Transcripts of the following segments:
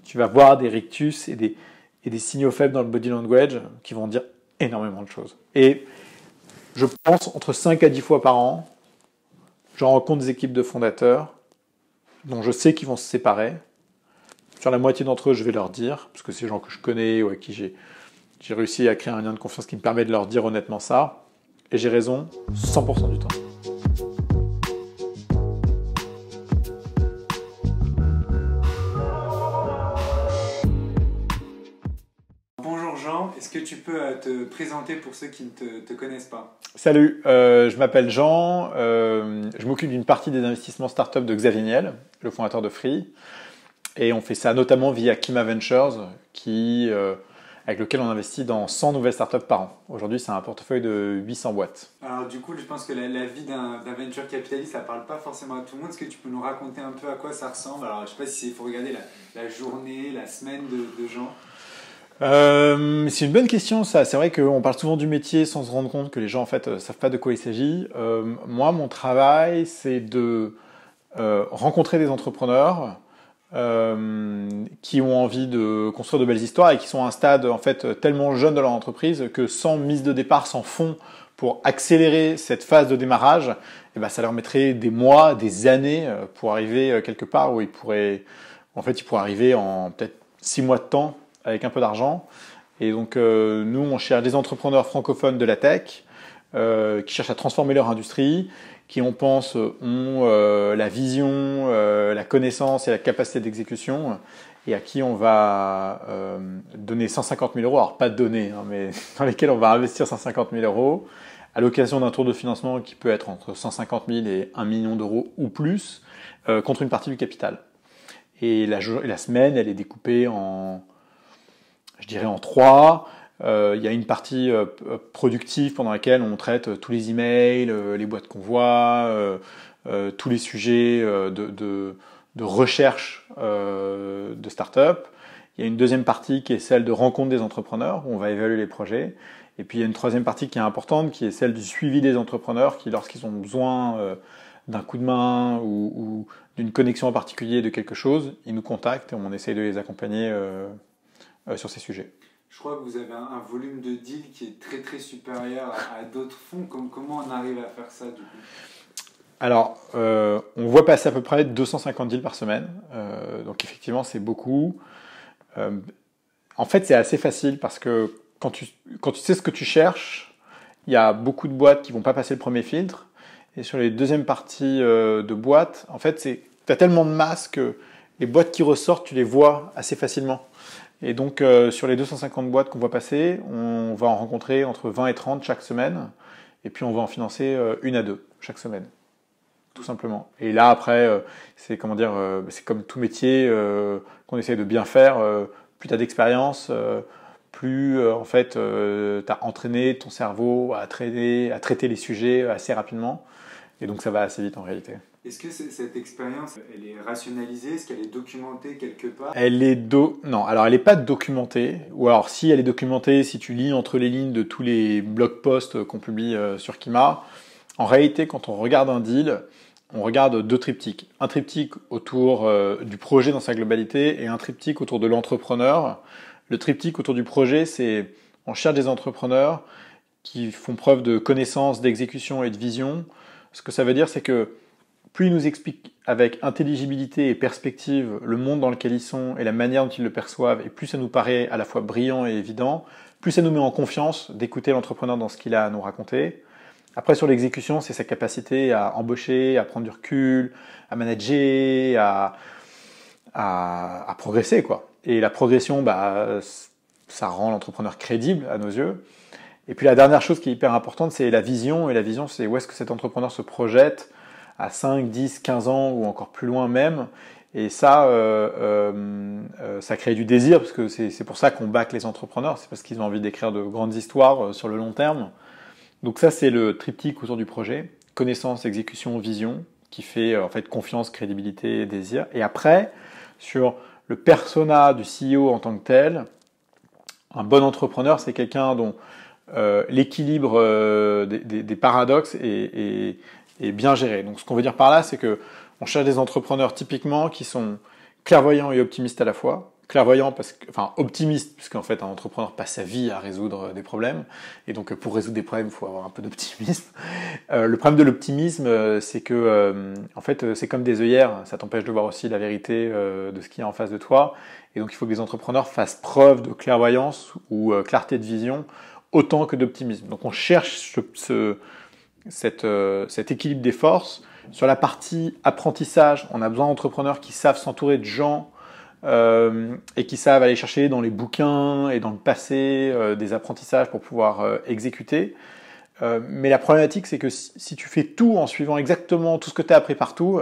tu vas voir des rictus et des signaux faibles dans le body language qui vont dire énormément de choses. Et je pense entre 5 à 10 fois par an, je rencontre des équipes de fondateurs dont je sais qu'ils vont se séparer. Sur la moitié d'entre eux, je vais leur dire, parce que c'est des gens que je connais ou à qui j'ai réussi à créer un lien de confiance qui me permet de leur dire honnêtement ça. Et j'ai raison 100% du temps. Bonjour Jean, est-ce que tu peux te présenter pour ceux qui ne te connaissent pas? Salut, je m'appelle Jean, je m'occupe d'une partie des investissements startup de Xavier Niel, le fondateur de Free. Et on fait ça notamment via Kima Ventures, avec lequel on investit dans 100 nouvelles startups par an. Aujourd'hui, c'est un portefeuille de 800 boîtes. Alors du coup, je pense que la vie d'un venture capitaliste, ça ne parle pas forcément à tout le monde. Est-ce que tu peux nous raconter un peu à quoi ça ressemble? Alors je ne sais pas si il faut regarder la journée, la semaine de Jean. C'est une bonne question, ça. C'est vrai qu'on parle souvent du métier sans se rendre compte que les gens en fait savent pas de quoi il s'agit. Moi, mon travail, c'est de rencontrer des entrepreneurs qui ont envie de construire de belles histoires et qui sont à un stade en fait tellement jeune de leur entreprise que sans mise de départ, sans fonds pour accélérer cette phase de démarrage, eh ben, ça leur mettrait des mois, des années pour arriver quelque part où ils pourraient arriver en peut-être 6 mois de temps avec un peu d'argent. Et donc nous, on cherche des entrepreneurs francophones de la tech qui cherchent à transformer leur industrie, qui on pense ont la vision, la connaissance et la capacité d'exécution, et à qui on va donner 150 000 euros, alors pas donner, hein, mais dans lesquels on va investir 150 000 euros, à l'occasion d'un tour de financement qui peut être entre 150 000 et 1 million d'euros ou plus, contre une partie du capital. Et la semaine, elle est découpée en 3. Il y a une partie productive pendant laquelle on traite tous les emails, les boîtes qu'on voit, tous les sujets de recherche de start-up. Il y a une deuxième partie qui est celle de rencontre des entrepreneurs, où on va évaluer les projets. Et puis il y a une troisième partie qui est importante, qui est celle du suivi des entrepreneurs, qui lorsqu'ils ont besoin d'un coup de main ou d'une connexion en particulier de quelque chose, ils nous contactent et on essaye de les accompagner sur ces sujets. Je crois que vous avez un volume de deal qui est très très supérieur à d'autres fonds. Comment on arrive à faire ça du coup? Alors, on voit passer à peu près 250 deals par semaine. Donc effectivement, c'est beaucoup. En fait, c'est assez facile parce que quand tu sais ce que tu cherches, il y a beaucoup de boîtes qui vont pas passer le premier filtre. Et sur les deuxièmes parties de boîtes, en fait, tu as tellement de masse que les boîtes qui ressortent, tu les vois assez facilement. Et donc, sur les 250 boîtes qu'on voit passer, on va en rencontrer entre 20 et 30 chaque semaine. Et puis, on va en financer 1 à 2 chaque semaine. Tout simplement. Et là, après, c'est comme tout métier qu'on essaie de bien faire. Plus tu as d'expérience, plus en fait, tu as entraîné ton cerveau à traiter les sujets assez rapidement. Et donc, ça va assez vite en réalité. Est-ce que cette expérience, elle est rationalisée? Est-ce qu'elle est documentée quelque part? Non, alors elle n'est pas documentée. Ou alors si elle est documentée, si tu lis entre les lignes de tous les blog posts qu'on publie sur Kima, en réalité, quand on regarde un deal, on regarde 2 triptyques. Un triptyque autour du projet dans sa globalité et un triptyque autour de l'entrepreneur. Le triptyque autour du projet, c'est on cherche des entrepreneurs qui font preuve de connaissance, d'exécution et de vision. Ce que ça veut dire, c'est que plus ils nous expliquent avec intelligibilité et perspective le monde dans lequel ils sont et la manière dont ils le perçoivent, et plus ça nous paraît à la fois brillant et évident, plus ça nous met en confiance d'écouter l'entrepreneur dans ce qu'il a à nous raconter. Après, sur l'exécution, c'est sa capacité à embaucher, à prendre du recul, à manager, à progresser, quoi. Et la progression, ça rend l'entrepreneur crédible à nos yeux. Et puis la dernière chose qui est hyper importante, c'est la vision. Et la vision, c'est où est-ce que cet entrepreneur se projette à 5, 10, 15 ans ou encore plus loin même. Et ça, ça crée du désir, parce que c'est pour ça qu'on back les entrepreneurs, c'est parce qu'ils ont envie d'écrire de grandes histoires sur le long terme. Donc ça, c'est le triptyque autour du projet, connaissance, exécution, vision, qui fait en fait confiance, crédibilité et désir. Et après, sur le persona du CEO en tant que tel, un bon entrepreneur, c'est quelqu'un dont l'équilibre des paradoxes est bien géré. Donc ce qu'on veut dire par là, c'est que on cherche des entrepreneurs typiquement qui sont clairvoyants et optimistes à la fois, clairvoyant, enfin optimiste, puisqu'en fait un entrepreneur passe sa vie à résoudre des problèmes, et donc pour résoudre des problèmes, il faut avoir un peu d'optimisme. Le problème de l'optimisme, c'est que en fait c'est comme des œillères, ça t'empêche de voir aussi la vérité de ce qu'il y a en face de toi, et donc il faut que les entrepreneurs fassent preuve de clairvoyance ou clarté de vision autant que d'optimisme. Donc on cherche cet équilibre des forces. Sur la partie apprentissage, on a besoin d'entrepreneurs qui savent s'entourer de gens et qui savent aller chercher dans les bouquins et dans le passé des apprentissages pour pouvoir exécuter. Mais la problématique, c'est que si tu fais tout en suivant exactement tout ce que tu as appris partout,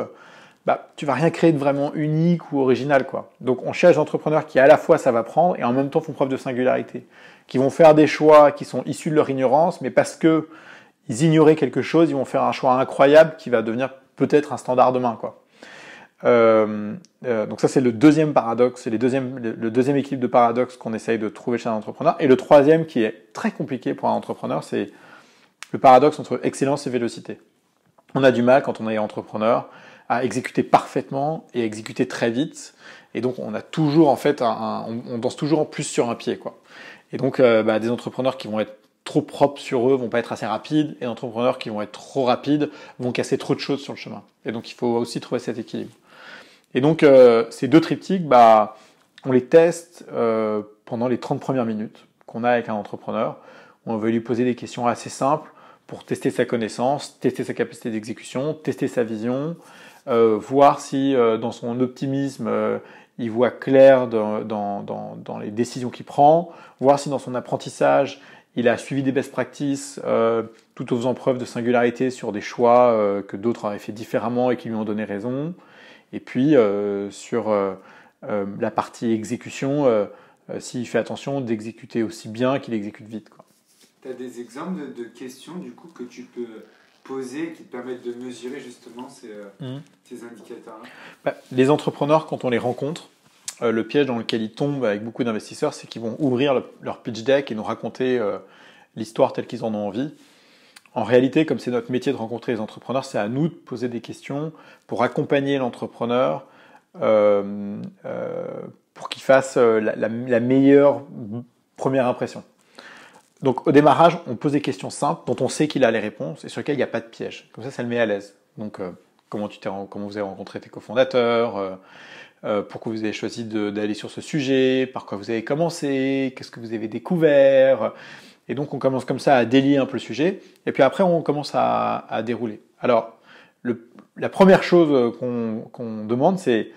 bah, tu vas rien créer de vraiment unique ou original, quoi. Donc on cherche des entrepreneurs qui à la fois savent apprendre et en même temps font preuve de singularité, qui vont faire des choix qui sont issus de leur ignorance, mais parce que ils ignoraient quelque chose, ils vont faire un choix incroyable qui va devenir peut-être un standard demain, quoi. Donc ça, c'est le deuxième paradoxe, c'est le deuxième équilibre de paradoxe qu'on essaye de trouver chez un entrepreneur. Et le troisième, qui est très compliqué pour un entrepreneur, c'est le paradoxe entre excellence et vélocité. On a du mal, quand on est entrepreneur, à exécuter parfaitement et exécuter très vite. Et donc, on a toujours, en fait, on danse toujours en plus sur un pied, quoi. Et donc, des entrepreneurs qui vont être trop propres sur eux vont pas être assez rapides, et des entrepreneurs qui vont être trop rapides vont casser trop de choses sur le chemin. Et donc, il faut aussi trouver cet équilibre. Et donc, ces deux triptyques, on les teste pendant les 30 premières minutes qu'on a avec un entrepreneur, où on veut lui poser des questions assez simples pour tester sa connaissance, tester sa capacité d'exécution, tester sa vision, voir si dans son optimisme, il voit clair dans les décisions qu'il prend, voir si dans son apprentissage, il a suivi des best practices tout en faisant preuve de singularité sur des choix que d'autres avaient fait différemment et qui lui ont donné raison. Et puis sur la partie exécution, s'il fait attention d'exécuter aussi bien qu'il exécute vite, quoi. Tu as des exemples de questions du coup que tu peux poser qui te permettent de mesurer justement ces indicateurs-là? Les entrepreneurs, quand on les rencontre, le piège dans lequel ils tombent avec beaucoup d'investisseurs, c'est qu'ils vont ouvrir leur pitch deck et nous raconter l'histoire telle qu'ils en ont envie. En réalité, comme c'est notre métier de rencontrer les entrepreneurs, c'est à nous de poser des questions pour accompagner l'entrepreneur pour qu'il fasse la meilleure première impression. Donc au démarrage, on pose des questions simples dont on sait qu'il a les réponses et sur lesquelles il n'y a pas de piège. Comme ça le met à l'aise. Donc comment vous avez rencontré tes cofondateurs, pourquoi vous avez choisi d'aller sur ce sujet, par quoi vous avez commencé, qu'est-ce que vous avez découvert. Et donc on commence comme ça à délier un peu le sujet, et puis après on commence à dérouler. Alors la première chose qu'on demande, c'est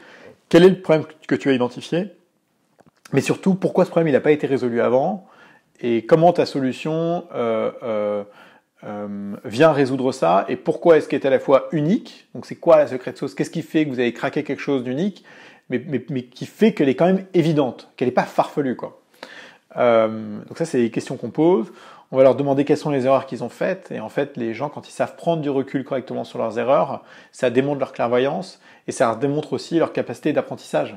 quel est le problème que tu as identifié, mais surtout pourquoi ce problème il n'a pas été résolu avant, et comment ta solution vient résoudre ça, et pourquoi est-ce qu'elle est à la fois unique, donc c'est quoi la secret sauce, qu'est-ce qui fait que vous avez craqué quelque chose d'unique, mais qui fait qu'elle est quand même évidente, qu'elle n'est pas farfelue, quoi. Donc ça, c'est les questions qu'on pose. On va leur demander quelles sont les erreurs qu'ils ont faites. Et en fait, les gens, quand ils savent prendre du recul correctement sur leurs erreurs, ça démontre leur clairvoyance et ça démontre aussi leur capacité d'apprentissage.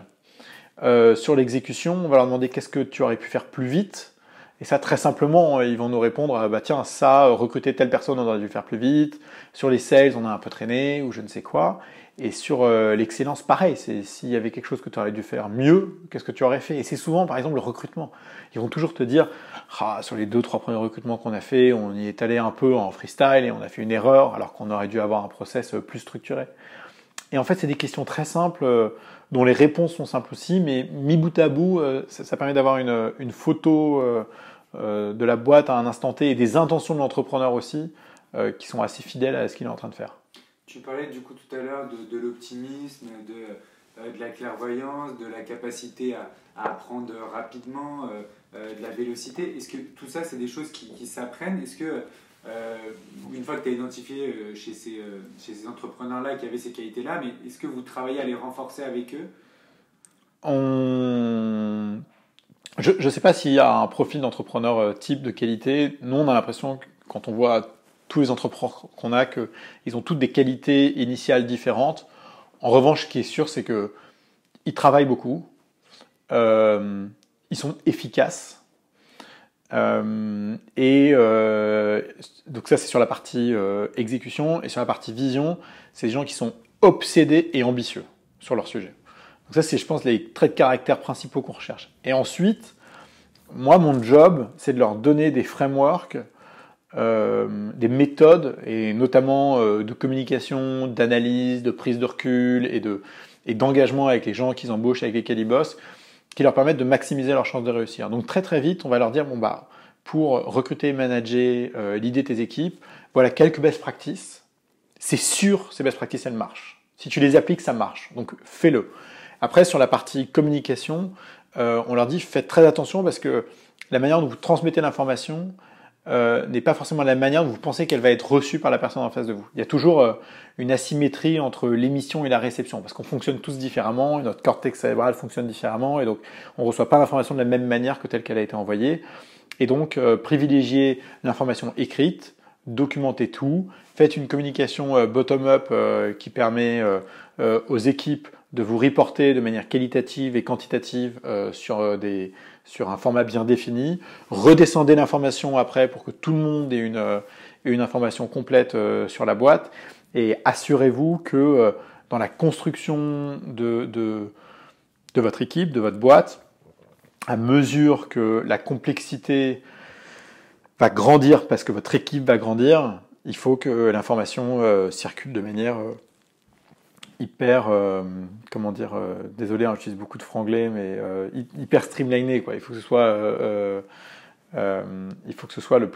Sur l'exécution, on va leur demander qu'est-ce que tu aurais pu faire plus vite. Et ça, très simplement, ils vont nous répondre, tiens, ça, recruter telle personne, on aurait dû le faire plus vite. Sur les sales, on a un peu traîné ou je ne sais quoi. Et sur l'excellence, pareil, c'est s'il y avait quelque chose que tu aurais dû faire mieux, qu'est-ce que tu aurais fait? Et c'est souvent, par exemple, le recrutement. Ils vont toujours te dire, sur les 2-3 premiers recrutements qu'on a fait, on y est allé un peu en freestyle et on a fait une erreur, alors qu'on aurait dû avoir un process plus structuré. Et en fait, c'est des questions très simples, dont les réponses sont simples aussi, mais mis bout à bout, ça permet d'avoir une photo de la boîte à un instant T et des intentions de l'entrepreneur aussi, qui sont assez fidèles à ce qu'il est en train de faire. Tu parlais du coup tout à l'heure de l'optimisme, de la clairvoyance, de la capacité à apprendre rapidement, de la vélocité. Est-ce que tout ça, c'est des choses qui s'apprennent? Est-ce que, une fois que tu as identifié chez ces entrepreneurs-là qui avaient ces qualités-là, mais est-ce que vous travaillez à les renforcer avec eux? Je ne sais pas s'il y a un profil d'entrepreneur type de qualité. Nous, on a l'impression que quand on voit tous les entrepreneurs qu'on a, qu'ils ont toutes des qualités initiales différentes. En revanche, ce qui est sûr, c'est qu'ils travaillent beaucoup, ils sont efficaces, donc ça, c'est sur la partie exécution, et sur la partie vision, c'est des gens qui sont obsédés et ambitieux sur leur sujet. Donc ça, c'est, je pense, les traits de caractère principaux qu'on recherche. Et ensuite, moi, mon job, c'est de leur donner des frameworks, des méthodes, et notamment de communication, d'analyse, de prise de recul et d'engagement avec les gens qu'ils embauchent, avec lesquels ils bossent, qui leur permettent de maximiser leurs chances de réussir. Donc très très vite, on va leur dire, bon bah, pour recruter et manager, l'idée tes équipes, voilà quelques best practices. C'est sûr, ces best practices, elles marchent. Si tu les appliques, ça marche. Donc fais-le. Après, sur la partie communication, on leur dit, faites très attention parce que la manière dont vous transmettez l'information n'est pas forcément la manière dont vous pensez qu'elle va être reçue par la personne en face de vous. Il y a toujours une asymétrie entre l'émission et la réception, parce qu'on fonctionne tous différemment, notre cortex cérébral fonctionne différemment, et donc on ne reçoit pas l'information de la même manière que telle qu'elle a été envoyée. Et donc, privilégiez l'information écrite, documentez tout, faites une communication bottom-up qui permet aux équipes de vous reporter de manière qualitative et quantitative sur un format bien défini. Redescendez l'information après pour que tout le monde ait une information complète sur la boîte. Et assurez-vous que dans la construction de votre équipe, de votre boîte, à mesure que la complexité va grandir parce que votre équipe va grandir, il faut que l'information circule de manière hyper, comment dire, désolé, hein, j'utilise beaucoup de franglais, mais hyper streamliné, quoi. Il faut que ce soit, le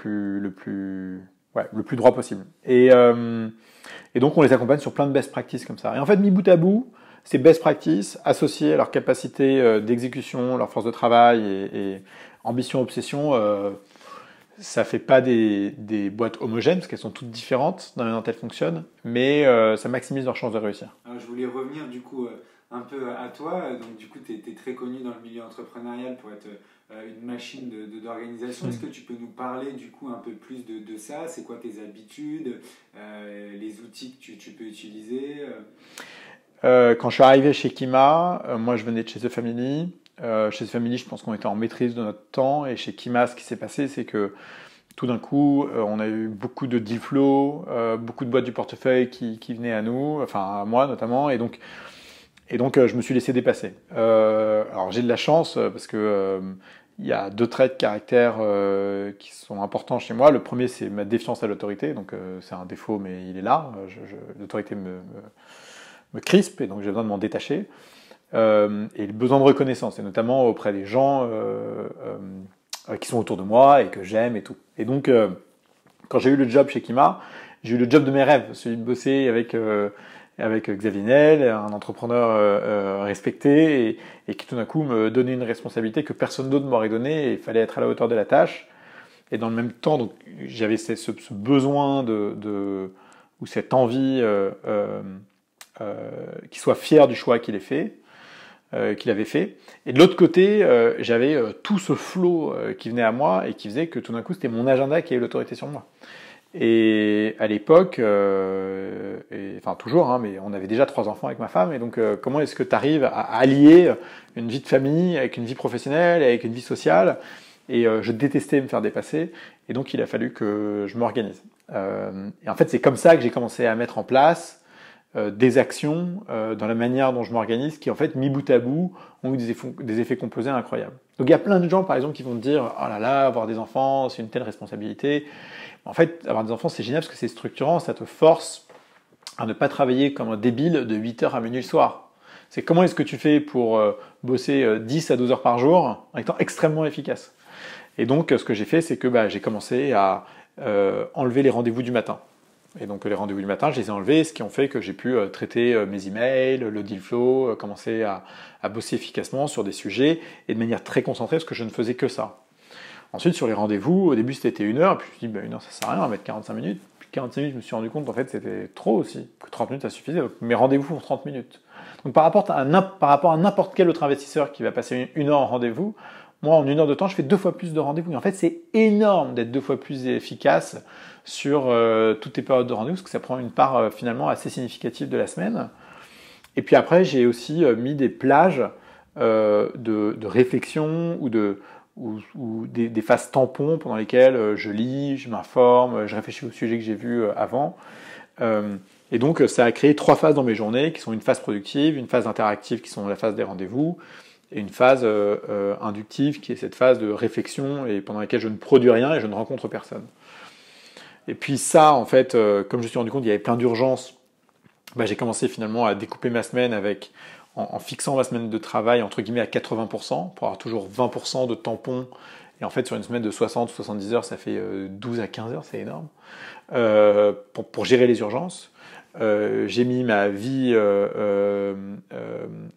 plus droit possible. Et donc on les accompagne sur plein de best practices comme ça. Et en fait, mis bout à bout, ces best practices associées à leur capacité d'exécution, leur force de travail et ambition, obsession, ça fait pas des boîtes homogènes parce qu'elles sont toutes différentes dans la manière dont elles fonctionnent, mais ça maximise leurs chances de réussir. Alors, je voulais revenir du coup un peu à toi. Donc du coup, tu es très connu dans le milieu entrepreneurial pour être une machine d'organisation. Est-ce que tu peux nous parler du coup un peu plus de ça? C'est quoi tes habitudes, les outils que tu peux utiliser? Quand je suis arrivé chez Kima, moi je venais de chez The Family. Chez The Family, je pense qu'on était en maîtrise de notre temps. Et chez Kima, ce qui s'est passé, c'est que tout d'un coup, on a eu beaucoup de deal flow, beaucoup de boîtes du portefeuille qui venaient à nous, enfin à moi notamment. Et donc je me suis laissé dépasser. Alors j'ai de la chance parce que il y a 2 traits de caractère qui sont importants chez moi. Le premier, c'est ma défiance à l'autorité. Donc c'est un défaut, mais il est là. L'autorité me crispe et donc j'ai besoin de m'en détacher. Et le besoin de reconnaissance, et notamment auprès des gens qui sont autour de moi et que j'aime et tout. Et donc, quand j'ai eu le job chez Kima, j'ai eu le job de mes rêves, celui de bosser avec Xavier Niel, un entrepreneur respecté et qui tout d'un coup me donnait une responsabilité que personne d'autre m'aurait donnée et il fallait être à la hauteur de la tâche. Et dans le même temps, donc, j'avais ce besoin ou cette envie qu'il soit fier du choix qu'il avait fait. Et de l'autre côté, j'avais tout ce flot qui venait à moi et qui faisait que tout d'un coup, c'était mon agenda qui avait l'autorité sur moi. Et à l'époque, enfin toujours, hein, mais on avait déjà 3 enfants avec ma femme, et donc comment est-ce que tu arrives à allier une vie de famille avec une vie professionnelle, avec une vie sociale? Et je détestais me faire dépasser, et donc il a fallu que je m'organise. Et en fait, c'est comme ça que j'ai commencé à mettre en place des actions dans la manière dont je m'organise qui, en fait, mis bout à bout, ont eu des effets composés incroyables. Donc il y a plein de gens, par exemple, qui vont te dire « Oh là là, avoir des enfants, c'est une telle responsabilité ». En fait, avoir des enfants, c'est génial parce que c'est structurant, ça te force à ne pas travailler comme un débile de 8h à minuit le soir. C'est comment est-ce que tu fais pour bosser 10 à 12 heures par jour en étant extrêmement efficace. Et donc, ce que j'ai fait, c'est que j'ai commencé à enlever les rendez-vous du matin. Et donc, les rendez-vous du matin, je les ai enlevés, ce qui ont fait que j'ai pu traiter mes emails, le deal flow, commencer à bosser efficacement sur des sujets et de manière très concentrée parce que je ne faisais que ça. Ensuite, sur les rendez-vous, au début, c'était 1 heure, puis je me suis dit, 1 heure, ça sert à rien, on va mettre 45 minutes. Puis 45 minutes, je me suis rendu compte qu'en fait, c'était trop aussi, que 30 minutes, ça suffisait. Donc, mes rendez-vous font 30 minutes. Donc, par rapport à n'importe quel autre investisseur qui va passer 1 heure en rendez-vous, moi, en 1 heure de temps, je fais 2 fois plus de rendez-vous. Et en fait, c'est énorme d'être 2 fois plus efficace sur toutes tes périodes de rendez-vous, parce que ça prend une part finalement assez significative de la semaine. Et puis après, j'ai aussi mis des plages de réflexion ou des phases tampons pendant lesquelles je lis, je m'informe, je réfléchis au sujet que j'ai vu avant. Et donc, ça a créé 3 phases dans mes journées, qui sont une phase productive, une phase interactive, qui sont la phase des rendez-vous, et une phase inductive, qui est cette phase de réflexion, et pendant laquelle je ne produis rien et je ne rencontre personne. Et puis ça, en fait, comme je me suis rendu compte qu'il y avait plein d'urgences, j'ai commencé finalement à découper ma semaine en fixant ma semaine de travail, entre guillemets, à 80%, pour avoir toujours 20% de tampons. Et en fait, sur une semaine de 60 ou 70 heures, ça fait 12 à 15 heures, c'est énorme, pour gérer les urgences. J'ai mis ma vie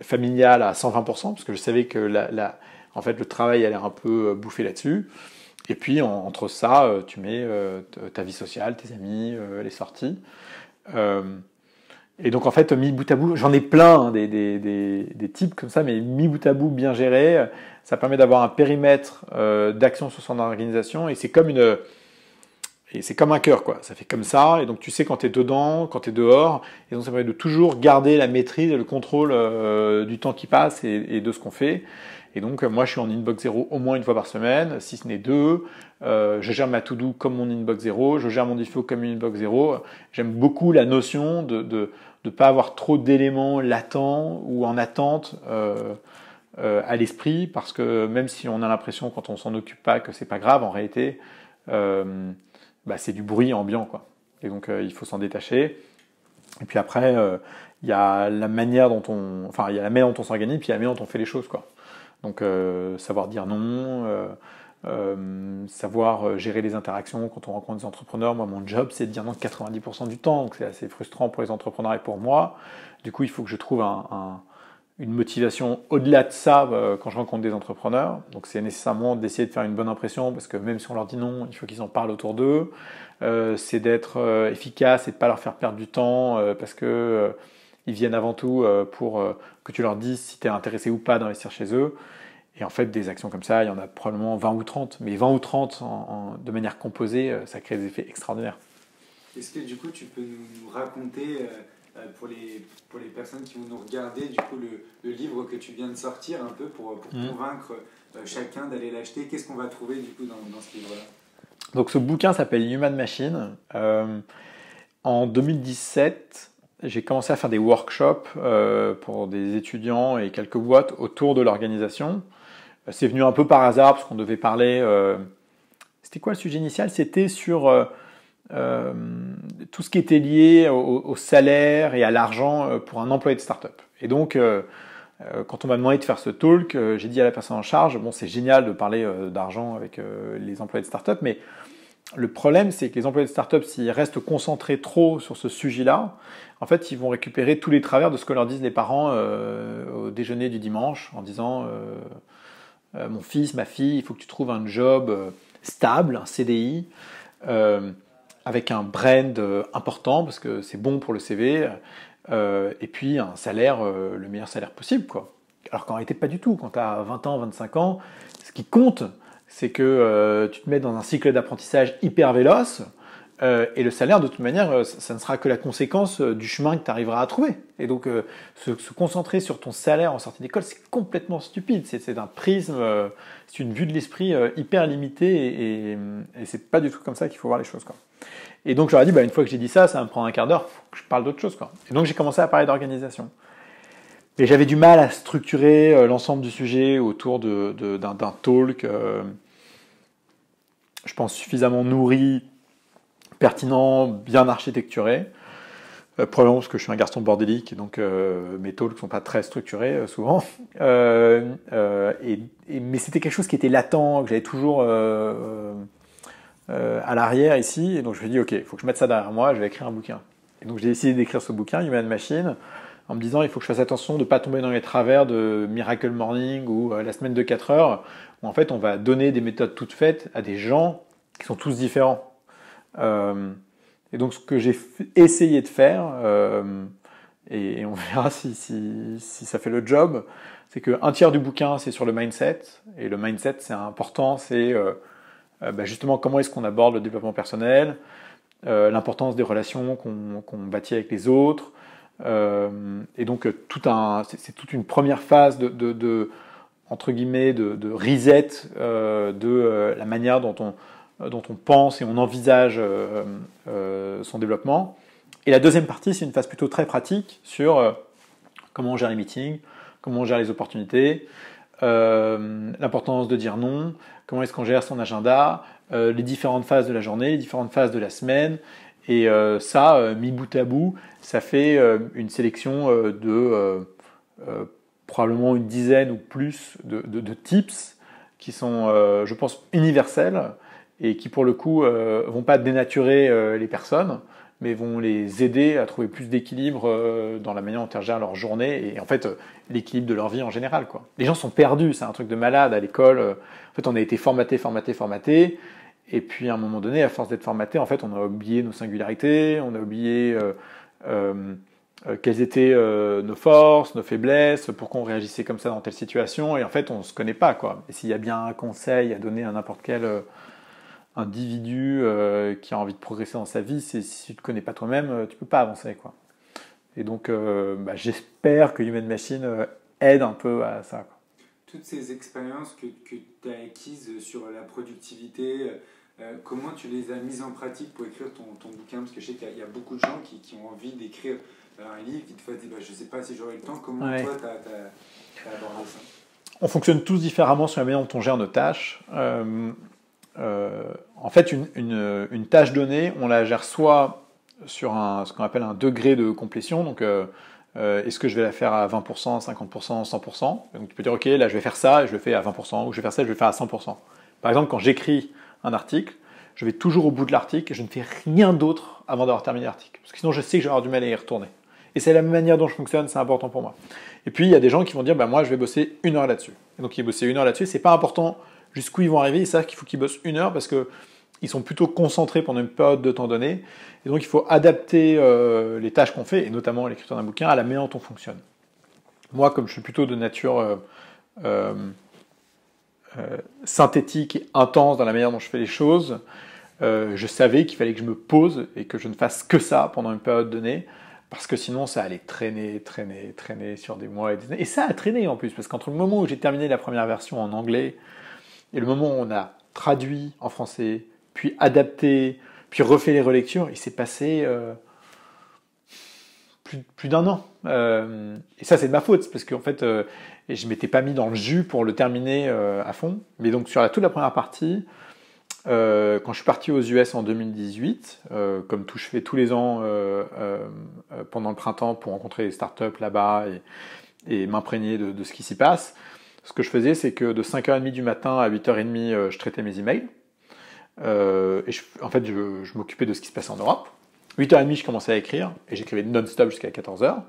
familiale à 120%, parce que je savais que en fait, le travail allait un peu bouffer là-dessus. Et puis, entre ça, tu mets ta vie sociale, tes amis, les sorties. Et donc, en fait, mis bout à bout, j'en ai plein, hein, des types comme ça, mais mis bout à bout, bien géré, ça permet d'avoir un périmètre d'action sur son organisation, et c'est comme un cœur, quoi. Ça fait comme ça, et donc tu sais quand tu es dedans, quand tu es dehors, et donc ça permet de toujours garder la maîtrise et le contrôle du temps qui passe et de ce qu'on fait. Et donc moi je suis en inbox 0 au moins une fois par semaine, si ce n'est 2. Je gère ma to-do comme mon inbox 0, je gère mon diffo comme une inbox 0. J'aime beaucoup la notion de ne pas avoir trop d'éléments latents ou en attente à l'esprit, parce que même si on a l'impression quand on s'en occupe pas que c'est pas grave, en réalité c'est du bruit ambiant, quoi. Et donc il faut s'en détacher. Et puis après il y a la manière dont on s'organise, puis il y a la manière dont on fait les choses, quoi. Donc savoir dire non, savoir gérer les interactions quand on rencontre des entrepreneurs. Moi, mon job, c'est de dire non 90% du temps, donc c'est assez frustrant pour les entrepreneurs et pour moi. Du coup, il faut que je trouve une motivation au-delà de ça quand je rencontre des entrepreneurs. Donc c'est nécessairement d'essayer de faire une bonne impression, parce que même si on leur dit non, il faut qu'ils en parlent autour d'eux. C'est d'être efficace et de ne pas leur faire perdre du temps, parce que ils viennent avant tout pour que tu leur dises si tu es intéressé ou pas d'investir chez eux. Et en fait, des actions comme ça, il y en a probablement 20 ou 30. Mais 20 ou 30 de manière composée, ça crée des effets extraordinaires. Est-ce que du coup, tu peux nous raconter, pour les personnes qui vont nous regarder, du coup, le livre que tu viens de sortir, un peu pour convaincre chacun d'aller l'acheter? Qu'est-ce qu'on va trouver du coup dans ce livre-là? Donc ce bouquin s'appelle Human Machine. En 2017, j'ai commencé à faire des workshops pour des étudiants et quelques boîtes autour de l'organisation. C'est venu un peu par hasard, parce qu'on devait parler... C'était quoi le sujet initial? C'était sur tout ce qui était lié au salaire et à l'argent pour un employé de start-up. Et donc, quand on m'a demandé de faire ce talk, j'ai dit à la personne en charge, bon, c'est génial de parler d'argent avec les employés de start-up, mais le problème, c'est que les employés de start-up, s'ils restent concentrés trop sur ce sujet-là, en fait, ils vont récupérer tous les travers de ce que leur disent les parents au déjeuner du dimanche, en disant mon fils, ma fille, il faut que tu trouves un job stable, un CDI, avec un brand important, parce que c'est bon pour le CV, et puis un salaire, le meilleur salaire possible, quoi. Alors qu'en réalité, pas du tout. Quand tu as 20 ans, 25 ans, ce qui compte, c'est que tu te mets dans un cycle d'apprentissage hyper véloce, et le salaire, de toute manière, ça ne sera que la conséquence du chemin que tu arriveras à trouver. Et donc, se concentrer sur ton salaire en sortie d'école, c'est complètement stupide. C'est un prisme, c'est une vue de l'esprit hyper limitée, et c'est pas du tout comme ça qu'il faut voir les choses, quoi. Et donc, je leur ai dit, une fois que j'ai dit ça, ça va me prendre un quart d'heure, faut que je parle d'autre chose, quoi. Et donc, j'ai commencé à parler d'organisation. Et j'avais du mal à structurer l'ensemble du sujet autour d'un talk, je pense, suffisamment nourri, pertinent, bien architecturé. Probablement parce que je suis un garçon bordélique, et donc mes talks ne sont pas très structurés souvent. Mais c'était quelque chose qui était latent, que j'avais toujours à l'arrière ici. Et donc je me suis dit, ok, il faut que je mette ça derrière moi, je vais écrire un bouquin. Et donc j'ai décidé d'écrire ce bouquin, Human Machine, en me disant il faut que je fasse attention de ne pas tomber dans les travers de Miracle Morning ou la semaine de 4 heures, où en fait on va donner des méthodes toutes faites à des gens qui sont tous différents. Et donc ce que j'ai essayé de faire, et on verra si ça fait le job, c'est qu'un tiers du bouquin c'est sur le mindset, et le mindset c'est important, c'est justement comment est-ce qu'on aborde le développement personnel, l'importance des relations qu'on bâtit avec les autres, et donc c'est toute une première phase de entre guillemets de reset de la manière dont on pense et on envisage son développement. Et la deuxième partie, c'est une phase plutôt très pratique sur comment on gère les meetings, comment on gère les opportunités, l'importance de dire non, comment est-ce qu'on gère son agenda, les différentes phases de la journée, les différentes phases de la semaine. Et ça, mis bout à bout, ça fait une sélection probablement une dizaine ou plus de tips qui sont, je pense, universels et qui, pour le coup, vont pas dénaturer les personnes, mais vont les aider à trouver plus d'équilibre dans la manière dont elles gèrent leur journée et en fait l'équilibre de leur vie en général, quoi. Les gens sont perdus, c'est un truc de malade à l'école. En fait, on a été formaté, et puis à un moment donné, à force d'être formaté, en fait, on a oublié nos singularités, on a oublié quelles étaient nos forces, nos faiblesses, pourquoi on réagissait comme ça dans telle situation, et en fait, on se connaît pas, quoi. Et s'il y a bien un conseil à donner à n'importe quel individu qui a envie de progresser dans sa vie, c'est si tu te connais pas toi-même, tu peux pas avancer, quoi. Et donc, j'espère que Human Machine aide un peu à ça, quoi. Toutes ces expériences que tu as acquises sur la productivité, comment tu les as mises en pratique pour écrire ton bouquin? Parce que je sais qu'il y a beaucoup de gens qui ont envie d'écrire un livre, qui te font dire je ne sais pas si j'aurai le temps. Comment toi, tu as abordé ça? On fonctionne tous différemment sur la manière dont on gère nos tâches. En fait, une tâche donnée, on la gère soit sur ce qu'on appelle un degré de complétion, donc est-ce que je vais la faire à 20%, 50%, 100%? Donc tu peux dire, ok, là je vais faire ça, et je le fais à 20%, ou je vais faire ça, je vais le faire à 100%. Par exemple, quand j'écris un article, je vais toujours au bout de l'article et je ne fais rien d'autre avant d'avoir terminé l'article. Parce que sinon, je sais que je vais avoir du mal à y retourner. Et c'est la manière dont je fonctionne, c'est important pour moi. Et puis, il y a des gens qui vont dire, moi, je vais bosser 1 heure là-dessus. Et donc, ils bosser 1 heure là-dessus, c'est pas important jusqu'où ils vont arriver, ils savent qu'il faut qu'ils bossent 1 heure parce qu'ils sont plutôt concentrés pendant une période de temps donnée. Et donc, il faut adapter les tâches qu'on fait, et notamment l'écriture d'un bouquin, à la manière dont on fonctionne. Moi, comme je suis plutôt de nature synthétique et intense dans la manière dont je fais les choses, je savais qu'il fallait que je me pose et que je ne fasse que ça pendant une période donnée, parce que sinon ça allait traîner sur des mois et des années. Et ça a traîné en plus, parce qu'entre le moment où j'ai terminé la première version en anglais et le moment où on a traduit en français, puis adapté, puis refait les relectures, il s'est passé plus d'1 an. Et ça, c'est de ma faute, parce qu'en fait, je ne m'étais pas mis dans le jus pour le terminer à fond. Mais donc, sur toute la première partie, quand je suis parti aux US en 2018, comme je fais tous les ans pendant le printemps pour rencontrer les startups là-bas et m'imprégner de ce qui s'y passe, ce que je faisais, c'est que de 5h30 du matin à 8h30, je traitais mes emails. Et en fait, je m'occupais de ce qui se passait en Europe. 8h30, je commençais à écrire, et j'écrivais non-stop jusqu'à 14h.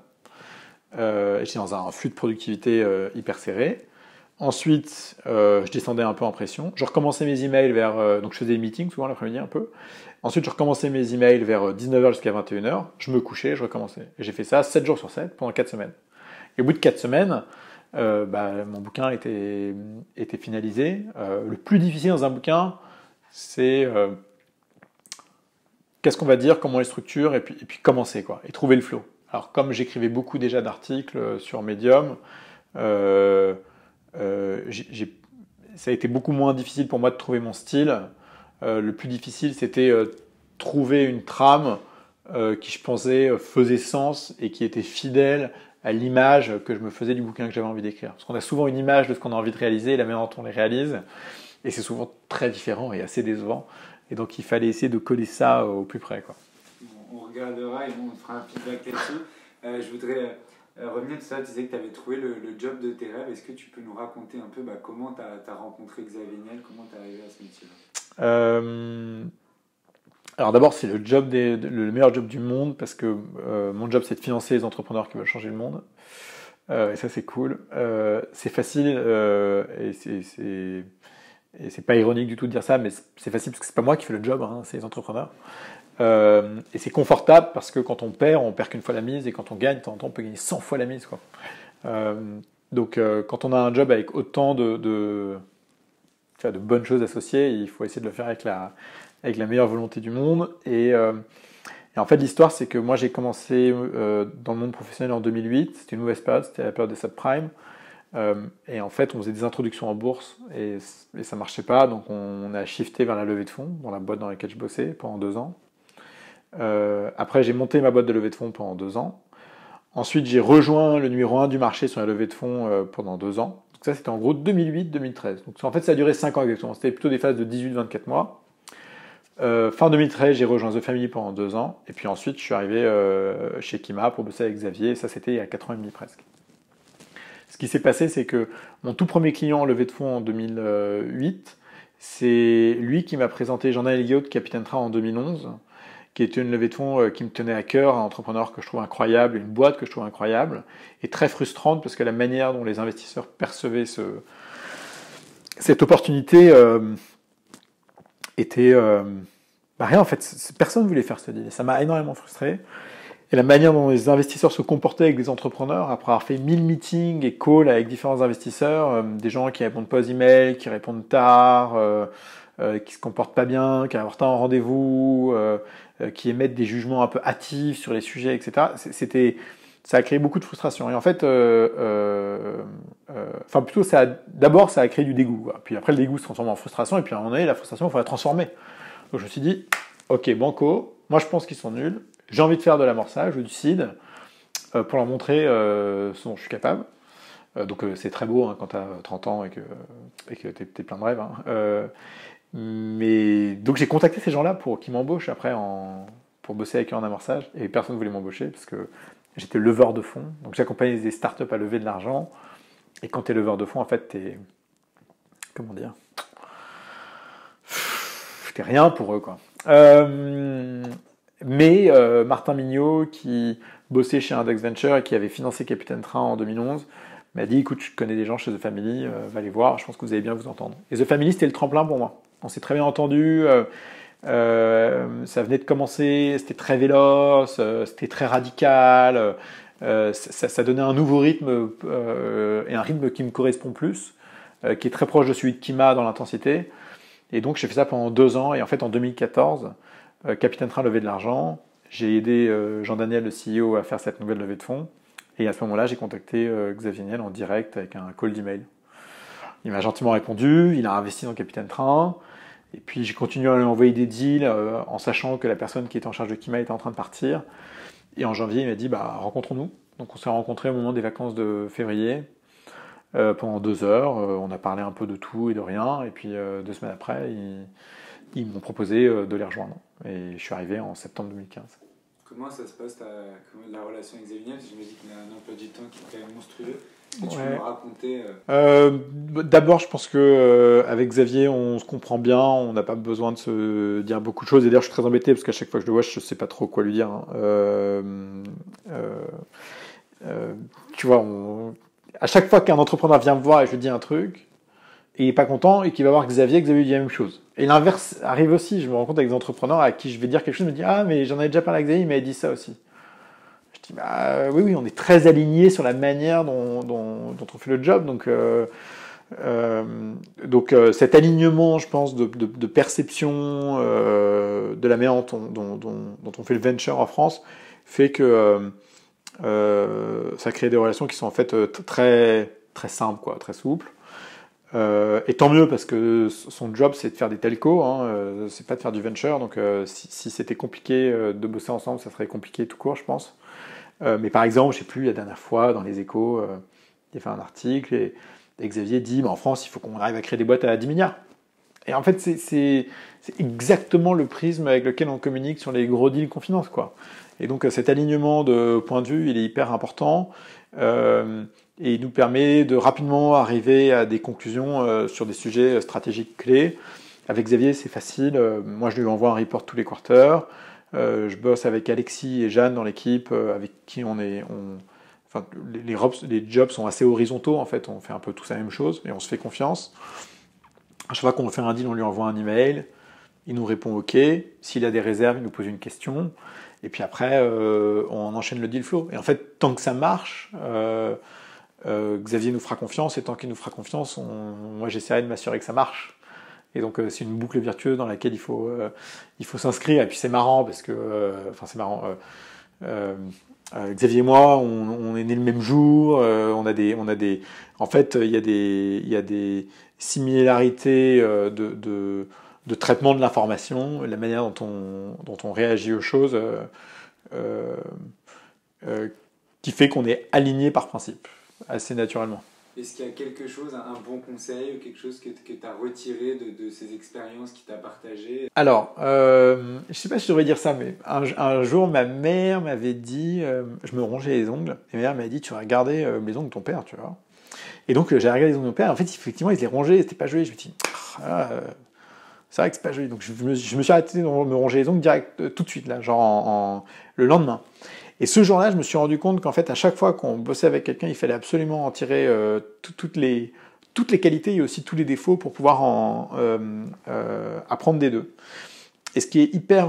J'étais dans un flux de productivité hyper serré. Ensuite, je descendais un peu en pression. Je recommençais mes emails donc je faisais des meetings souvent l'après-midi un peu. Ensuite, je recommençais mes emails vers 19h jusqu'à 21h. Je me couchais, je recommençais. Et j'ai fait ça 7 jours sur 7 pendant 4 semaines. Et au bout de 4 semaines, mon bouquin était finalisé. Le plus difficile dans un bouquin, c'est qu'est-ce qu'on va dire, comment on les structure, et puis commencer, quoi, et trouver le flow. Alors, comme j'écrivais beaucoup déjà d'articles sur Medium, ça a été beaucoup moins difficile pour moi de trouver mon style. Le plus difficile, c'était trouver une trame qui, je pensais, faisait sens et qui était fidèle à l'image que je me faisais du bouquin que j'avais envie d'écrire. Parce qu'on a souvent une image de ce qu'on a envie de réaliser et la manière dont on les réalise, et c'est souvent très différent et assez décevant. Et donc, il fallait essayer de coller ça au plus près, quoi. On regardera et on fera un feedback là-dessus. Je voudrais revenir sur ça. Tu disais que tu avais trouvé le job de tes rêves. Est-ce que tu peux nous raconter un peu comment tu as rencontré Xavier Niel, comment tu es arrivé à ce métier-là? Alors d'abord, c'est le meilleur job du monde, parce que mon job, c'est de financer les entrepreneurs qui veulent changer le monde. Et ça, c'est cool. C'est facile, et c'est pas ironique du tout de dire ça, mais c'est facile parce que c'est pas moi qui fais le job, hein, c'est les entrepreneurs. Et c'est confortable parce que quand on perd qu'une fois la mise, et quand on gagne, de temps en temps, on peut gagner 100 fois la mise, quoi. Donc quand on a un job avec autant de bonnes choses associées, il faut essayer de le faire avec la meilleure volonté du monde. Et en fait, l'histoire, c'est que moi, j'ai commencé dans le monde professionnel en 2008. C'était une mauvaise période, c'était la période des subprimes. Et en fait, on faisait des introductions en bourse et ça marchait pas. Donc, on a shifté vers la levée de fonds dans la boîte dans laquelle je bossais pendant 2 ans. Après, j'ai monté ma boîte de levée de fonds pendant 2 ans. Ensuite, j'ai rejoint le numéro 1 du marché sur la levée de fonds pendant 2 ans. Donc ça, c'était en gros 2008-2013. Donc en fait, ça a duré 5 ans exactement. C'était plutôt des phases de 18-24 mois. Fin 2013, j'ai rejoint The Family pendant 2 ans. Et puis ensuite, je suis arrivé chez Kima pour bosser avec Xavier. Et ça, c'était il y a 4 ans et demi presque. Ce qui s'est passé, c'est que mon tout premier client en levée de fonds en 2008, c'est lui qui m'a présenté Jordan Elliott, Capitaine Train en 2011, qui était une levée de fonds qui me tenait à cœur, un entrepreneur que je trouve incroyable, une boîte que je trouve incroyable, et très frustrante parce que la manière dont les investisseurs percevaient cette opportunité était rien en fait. Personne ne voulait faire ce deal, et ça m'a énormément frustré. Et la manière dont les investisseurs se comportaient avec les entrepreneurs, après avoir fait 1000 meetings et calls avec différents investisseurs, des gens qui répondent pas aux emails, qui répondent tard, qui se comportent pas bien, qui arrivent en retard en rendez-vous, qui émettent des jugements un peu hâtifs sur les sujets, etc. Ça a créé beaucoup de frustration. Et en fait, plutôt, d'abord, ça a créé du dégoût. Quoi. Puis après, le dégoût se transforme en frustration, et puis à un moment donné, la frustration, il faut la transformer. Donc je me suis dit, ok, banco, moi je pense qu'ils sont nuls. J'ai envie de faire de l'amorçage ou du seed pour leur montrer ce dont je suis capable. Donc c'est très beau hein, quand tu as 30 ans et que tu es plein de rêves. Hein. Mais donc j'ai contacté ces gens-là pour qu'ils m'embauchent après pour bosser avec eux en amorçage. Et personne ne voulait m'embaucher parce que j'étais leveur de fonds. Donc j'accompagnais des startups à lever de l'argent. Et quand tu es leveur de fonds, en fait, t'es rien pour eux, quoi. Mais Martin Mignot, qui bossait chez Index Venture et qui avait financé Capitaine Train en 2011, m'a dit, écoute, je connais des gens chez The Family, va les voir, je pense que vous allez bien vous entendre. Et The Family, c'était le tremplin pour moi. On s'est très bien entendu, ça venait de commencer, c'était très véloce, c'était très radical, ça donnait un nouveau rythme et un rythme qui me correspond plus, qui est très proche de celui de Kima dans l'intensité. Et donc j'ai fait ça pendant 2 ans, et en fait en 2014, Capitaine Train levait de l'argent, j'ai aidé Jean-Daniel, le CEO, à faire cette nouvelle levée de fonds, et à ce moment-là j'ai contacté Xavier Niel en direct avec un call d'email. Il m'a gentiment répondu, il a investi dans Capitaine Train, et puis j'ai continué à lui envoyer des deals en sachant que la personne qui était en charge de Kima était en train de partir, et en janvier il m'a dit rencontrons-nous. Donc on s'est rencontrés au moment des vacances de février, pendant 2 heures, on a parlé un peu de tout et de rien, et puis 2 semaines après, ils m'ont proposé de les rejoindre. Et je suis arrivé en septembre 2015. Comment ça se passe la relation avec Xavier? J'imagine qu'il a un emploi du temps qui est quand même monstrueux. Est-ce que tu peux me raconter D'abord, je pense que avec Xavier, on se comprend bien, on n'a pas besoin de se dire beaucoup de choses. Et d'ailleurs, je suis très embêté parce qu'à chaque fois que je le vois, je ne sais pas trop quoi lui dire. Hein. Tu vois, à chaque fois qu'un entrepreneur vient me voir et je lui dis un truc, et il n'est pas content, et qu'il va voir Xavier lui dit la même chose. Et l'inverse arrive aussi. Je me rends compte avec des entrepreneurs à qui je vais dire quelque chose, ils me disent ah mais j'en avais déjà parlé avec Xavier, il m'avait dit ça aussi. Je dis oui, on est très alignés sur la manière dont on fait le job. Donc cet alignement, je pense, de perception de la manière dont on fait le venture en France fait que ça crée des relations qui sont en fait très très simples, quoi, très souples. Et tant mieux parce que son job c'est de faire des telcos, hein, c'est pas de faire du venture. Donc si c'était compliqué de bosser ensemble, ça serait compliqué tout court, je pense. Mais par exemple, je sais plus, la dernière fois dans les Échos, il a fait un article et Xavier dit en France il faut qu'on arrive à créer des boîtes à 10 milliards. Et en fait c'est exactement le prisme avec lequel on communique sur les gros deals qu'on finance, quoi. Et donc cet alignement de point de vue il est hyper important. Et il nous permet de rapidement arriver à des conclusions sur des sujets stratégiques clés. Avec Xavier, c'est facile. Moi, je lui envoie un report tous les quarters. Je bosse avec Alexis et Jeanne dans l'équipe, avec qui les jobs sont assez horizontaux, en fait. On fait un peu tous la même chose, et on se fait confiance. À chaque fois qu'on fait un deal, on lui envoie un email. Il nous répond OK. S'il a des réserves, il nous pose une question. Et puis après, on enchaîne le deal flow. Et en fait, tant que ça marche... Xavier nous fera confiance, et tant qu'il nous fera confiance, moi j'essaierai de m'assurer que ça marche. Et donc c'est une boucle virtueuse dans laquelle il faut s'inscrire. Et puis c'est marrant parce que, Xavier et moi, on est nés le même jour. En fait, il y a des similarités de traitement de l'information, la manière dont on réagit aux choses, qui fait qu'on est aligné par principe, assez naturellement. Est-ce qu'il y a quelque chose, un bon conseil ou quelque chose que tu as retiré de ces expériences qui t'a partagé? Alors, je ne sais pas si je devrais dire ça, mais un jour, ma mère m'avait dit, je me rongeais les ongles, et ma mère m'avait dit, tu vas regarder les ongles de ton père, tu vois. Et donc, j'ai regardé les ongles de mon père, en fait, effectivement, il les rongeait, c'était pas joli. Je me suis dit, c'est vrai que c'est pas joli. Donc, je me suis arrêté de me ronger les ongles direct, tout de suite, là, genre le lendemain. Et ce jour-là, je me suis rendu compte qu'en fait, à chaque fois qu'on bossait avec quelqu'un, il fallait absolument en tirer toutes les qualités et aussi tous les défauts pour pouvoir apprendre des deux. Et ce qui est hyper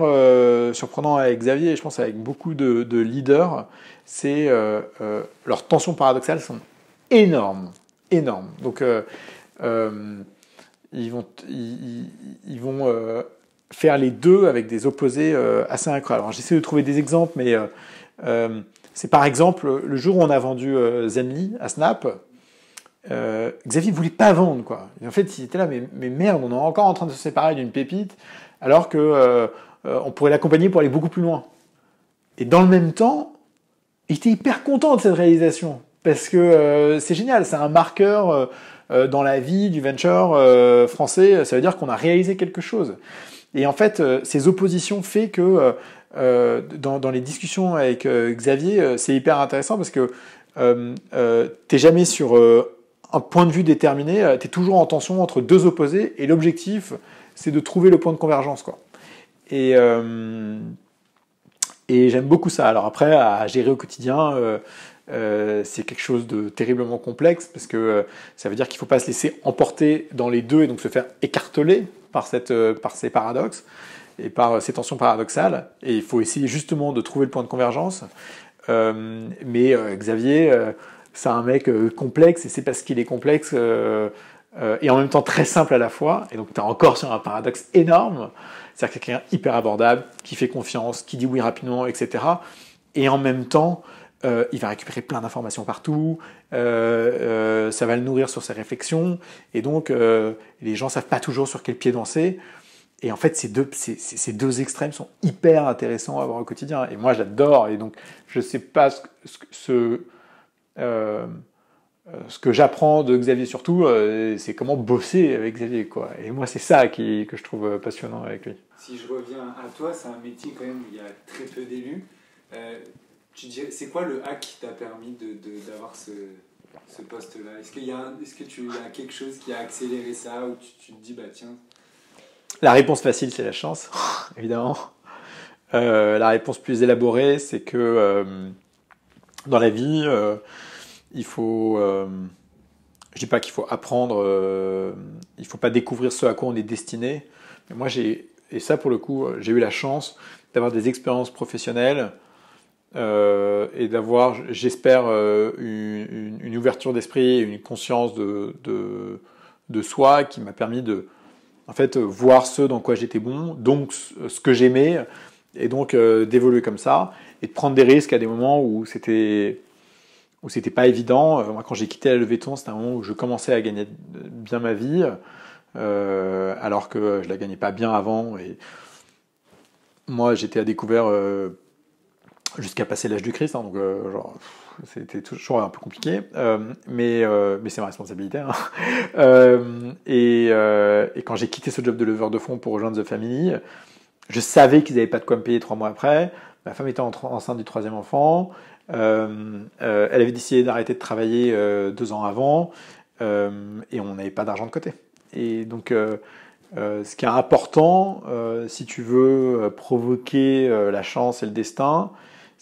surprenant avec Xavier, et je pense avec beaucoup de leaders, c'est leurs tensions paradoxales sont énormes. Énormes. Donc, ils vont faire les deux avec des opposés assez incroyables. Alors, j'essaie de trouver des exemples, mais c'est par exemple le jour où on a vendu Zenly à Snap, Xavier ne voulait pas vendre, quoi. Et en fait, il était là, mais merde, on est encore en train de se séparer d'une pépite, alors que on pourrait l'accompagner pour aller beaucoup plus loin. Et dans le même temps, il était hyper content de cette réalisation, parce que c'est génial, c'est un marqueur dans la vie du venture français, ça veut dire qu'on a réalisé quelque chose. Et en fait, ces oppositions fait que dans les discussions avec Xavier, c'est hyper intéressant parce que t'es jamais sur un point de vue déterminé, t'es toujours en tension entre deux opposés et l'objectif, c'est de trouver le point de convergence, quoi. Et j'aime beaucoup ça. Alors après, à gérer au quotidien, c'est quelque chose de terriblement complexe parce que ça veut dire qu'il ne faut pas se laisser emporter dans les deux et donc se faire écarteler par ces paradoxes et par ces tensions paradoxales. Et il faut essayer justement de trouver le point de convergence. Mais Xavier, c'est un mec complexe et c'est parce qu'il est complexe et en même temps très simple à la fois. Et donc tu es encore sur un paradoxe énorme. C'est-à-dire que quelqu'un hyper abordable, qui fait confiance, qui dit oui rapidement, etc. Et en même temps, il va récupérer plein d'informations partout, ça va le nourrir sur ses réflexions, et donc les gens ne savent pas toujours sur quel pied danser. Et en fait, ces deux extrêmes sont hyper intéressants à avoir au quotidien. Et moi, j'adore. Et donc, je ne sais pas ce que j'apprends de Xavier surtout, c'est comment bosser avec Xavier, quoi. Et moi, c'est ça que je trouve passionnant avec lui. Si je reviens à toi, c'est un métier quand même où il y a très peu d'élus. Tu dirais, c'est quoi le hack qui t'a permis d'avoir ce poste-là? Est-ce qu'il y a quelque chose qui a accéléré ça, ou tu te dis, bah tiens... La réponse facile, c'est la chance, évidemment. La réponse plus élaborée, c'est que dans la vie, il faut... je dis pas qu'il faut apprendre, il faut pas découvrir ce à quoi on est destiné. Mais moi, et ça pour le coup, j'ai eu la chance d'avoir des expériences professionnelles et d'avoir, j'espère, une ouverture d'esprit et une conscience de soi qui m'a permis de, en fait, voir ce dans quoi j'étais bon, donc ce que j'aimais, et donc d'évoluer comme ça, et de prendre des risques à des moments où c'était pas évident. Moi, quand j'ai quitté la levée de fonds, c'était un moment où je commençais à gagner bien ma vie, alors que je la gagnais pas bien avant. Et moi, j'étais à découvert jusqu'à passer l'âge du Christ, hein, donc genre, c'était toujours un peu compliqué, mais c'est ma responsabilité. Hein. Et quand j'ai quitté ce job de leveur de fonds pour rejoindre The Family, je savais qu'ils n'avaient pas de quoi me payer 3 mois après. Ma femme était enceinte du 3e enfant. Elle avait décidé d'arrêter de travailler 2 ans avant, et on n'avait pas d'argent de côté. Et donc, ce qui est important, si tu veux provoquer la chance et le destin,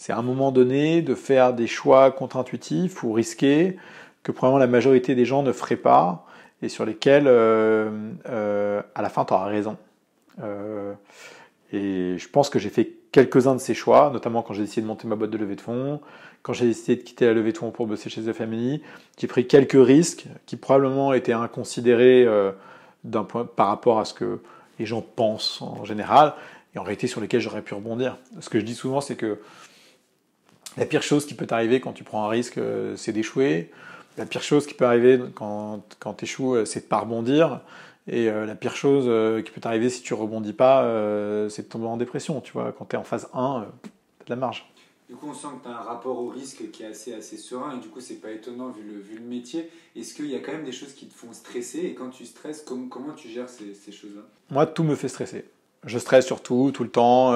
c'est à un moment donné de faire des choix contre-intuitifs ou risqués que probablement la majorité des gens ne feraient pas et sur lesquels, à la fin, tu auras raison. Et je pense que j'ai fait quelques-uns de ces choix, notamment quand j'ai décidé de monter ma boîte de levée de fonds, quand j'ai décidé de quitter la levée de fonds pour bosser chez The Family. J'ai pris quelques risques qui probablement étaient inconsidérés par rapport à ce que les gens pensent en général, et en réalité sur lesquels j'aurais pu rebondir. Ce que je dis souvent, c'est que la pire chose qui peut t'arriver quand tu prends un risque, c'est d'échouer. La pire chose qui peut arriver quand tu échoues, c'est de ne pas rebondir. Et la pire chose qui peut t'arriver si tu rebondis pas, c'est de tomber en dépression, tu vois. Quand tu es en phase 1, t'as de la marge. Du coup, on sent que tu as un rapport au risque qui est assez serein et du coup, c'est pas étonnant vu le métier. Est-ce qu'il y a quand même des choses qui te font stresser et quand tu stresses, comment tu gères ces choses-là? Moi, tout me fait stresser. Je stresse sur tout le temps.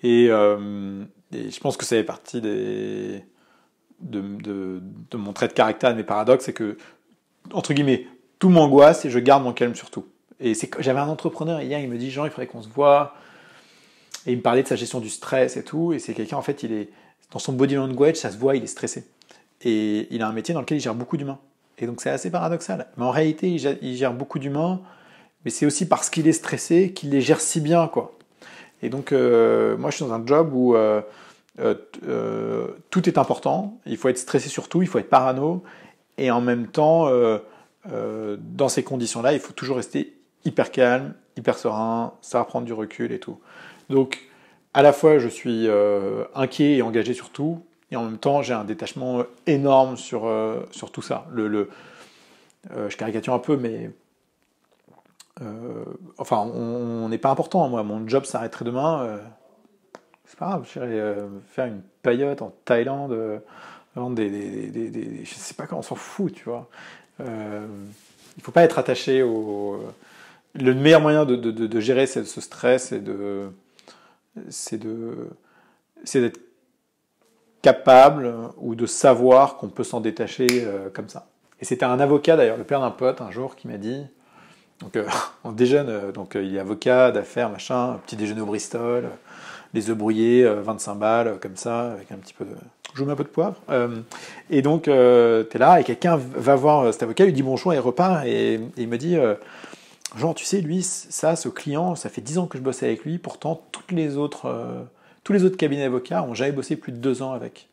Et je pense que ça fait partie de mon trait de caractère, de mes paradoxes, c'est que, entre guillemets, tout m'angoisse et je garde mon calme sur tout. Et j'avais un entrepreneur hier, il me dit, Jean, il faudrait qu'on se voit. Et il me parlait de sa gestion du stress et tout. Et c'est quelqu'un, en fait, il est dans son body language, ça se voit, il est stressé. Et il a un métier dans lequel il gère beaucoup d'humains. Et donc c'est assez paradoxal. Mais en réalité, il gère beaucoup d'humains, mais c'est aussi parce qu'il est stressé qu'il les gère si bien, quoi. Et donc, moi, je suis dans un job où tout est important. Il faut être stressé sur tout, il faut être parano. Et en même temps, dans ces conditions-là, il faut toujours rester hyper calme, hyper serein, savoir prendre du recul et tout. Donc, à la fois, je suis inquiet et engagé sur tout, et en même temps, j'ai un détachement énorme sur tout ça. Je caricature un peu, mais enfin, on n'est pas important. Moi, mon job s'arrêterait demain. C'est pas grave, j'irai faire une paillote en Thaïlande, vendre je sais pas quand, on s'en fout, tu vois. Il faut pas être attaché au. Le meilleur moyen de gérer ce stress c'est d'être capable ou de savoir qu'on peut s'en détacher comme ça. Et c'était un avocat d'ailleurs, le père d'un pote, un jour, qui m'a dit. Donc on déjeune, il est avocat, d'affaires, machin, petit déjeuner au Bristol, les œufs brouillés, 25 balles, comme ça, avec un petit peu de. Je mets un peu de poivre. Et donc, t'es là, et quelqu'un va voir cet avocat, lui dit bonjour, et il repart, et il me dit Jean, tu sais, lui, ce client, ça fait 10 ans que je bosse avec lui, pourtant, tous les autres cabinets d'avocats ont jamais bossé plus de 2 ans avec.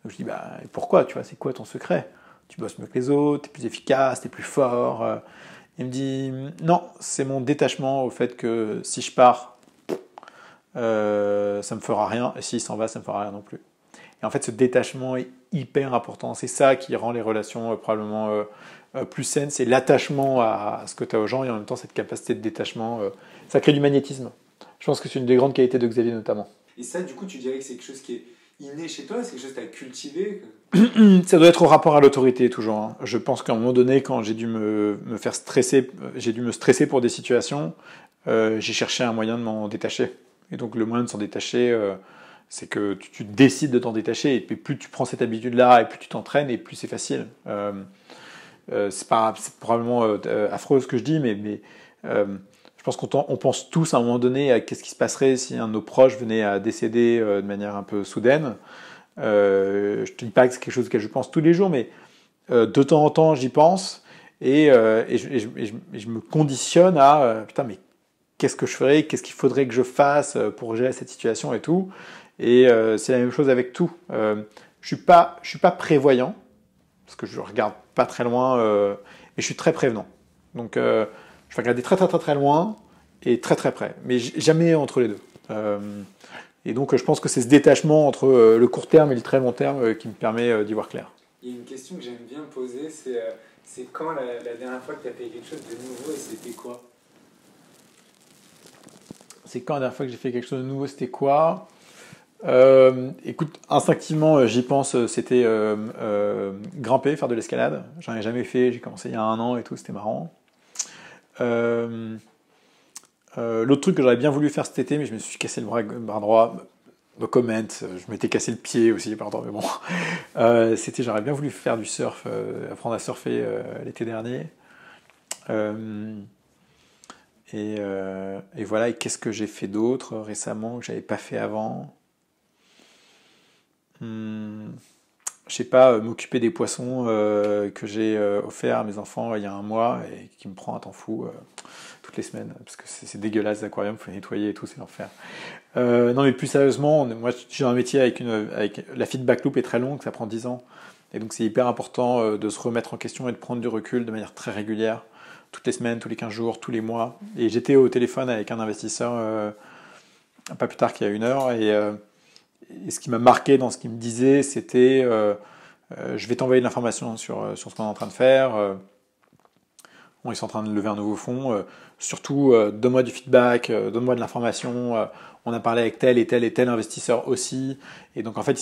Donc je dis, bah, et pourquoi, tu vois, c'est quoi ton secret? Tu bosses mieux que les autres, t'es plus efficace, t'es plus fort. Il me dit, non, c'est mon détachement au fait que si je pars, ça me fera rien, et s'il s'en va, ça me fera rien non plus. Et en fait, ce détachement est hyper important. C'est ça qui rend les relations probablement plus saines. C'est l'attachement à ce que tu as aux gens et en même temps cette capacité de détachement. Ça crée du magnétisme. Je pense que c'est une des grandes qualités de Xavier notamment. Et ça, du coup, tu dirais que c'est quelque chose qui est inné chez toi? C'est quelque chose que tu as cultivé? Ça doit être au rapport à l'autorité toujours. Hein. Je pense qu'à un moment donné, quand j'ai dû me faire stresser, j'ai dû me stresser pour des situations, j'ai cherché un moyen de m'en détacher. Et donc le moyen de s'en détacher, c'est que tu décides de t'en détacher, et plus tu prends cette habitude-là, et plus tu t'entraînes, et plus c'est facile. C'est probablement affreux ce que je dis, mais je pense qu'on pense tous à un moment donné à qu'est-ce qui se passerait si un de nos proches venait à décéder de manière un peu soudaine. Je te dis pas que c'est quelque chose que je pense tous les jours, mais de temps en temps j'y pense, et je me conditionne à putain, mais qu'est-ce que je ferais, qu'est-ce qu'il faudrait que je fasse pour gérer cette situation et tout. Et c'est la même chose avec tout. Je suis pas prévoyant, parce que je regarde pas très loin, mais je suis très prévenant. Donc je vais regarder très très très très loin et très très près, mais jamais entre les deux. Et donc je pense que c'est ce détachement entre le court terme et le très long terme qui me permet d'y voir clair. Il y a une question que j'aime bien poser, c'est quand la dernière fois que tu as fait quelque chose de nouveau et c'était quoi? C'est quand la dernière fois que j'ai fait quelque chose de nouveau, c'était quoi? Écoute, instinctivement, j'y pense, c'était grimper, faire de l'escalade. J'en ai jamais fait, j'ai commencé il y a 1 an et tout, c'était marrant. L'autre truc que j'aurais bien voulu faire cet été, mais je me suis cassé le bras droit, no comment, je m'étais cassé le pied aussi, pardon, mais bon. J'aurais bien voulu faire du surf, apprendre à surfer l'été dernier. Et voilà, et qu'est-ce que j'ai fait d'autre récemment que j'avais pas fait avant? Je sais pas, m'occuper des poissons que j'ai offert à mes enfants il y a 1 mois et qui me prend un temps fou toutes les semaines, parce que c'est dégueulasse l'aquarium, il faut nettoyer et tout, c'est l'enfer. Non mais plus sérieusement, moi j'ai un métier avec la feedback loop est très longue, ça prend 10 ans, et donc c'est hyper important de se remettre en question et de prendre du recul de manière très régulière, toutes les semaines, tous les 15 jours, tous les mois. Et j'étais au téléphone avec un investisseur pas plus tard qu'il y a 1 heure, et ce qui m'a marqué dans ce qu'il me disait, c'était je vais t'envoyer de l'information sur ce qu'on est en train de faire. Bon, ils sont en train de lever un nouveau fonds. Surtout, donne-moi du feedback, donne-moi de l'information. On a parlé avec tel et tel et tel investisseur aussi. Et donc, en fait,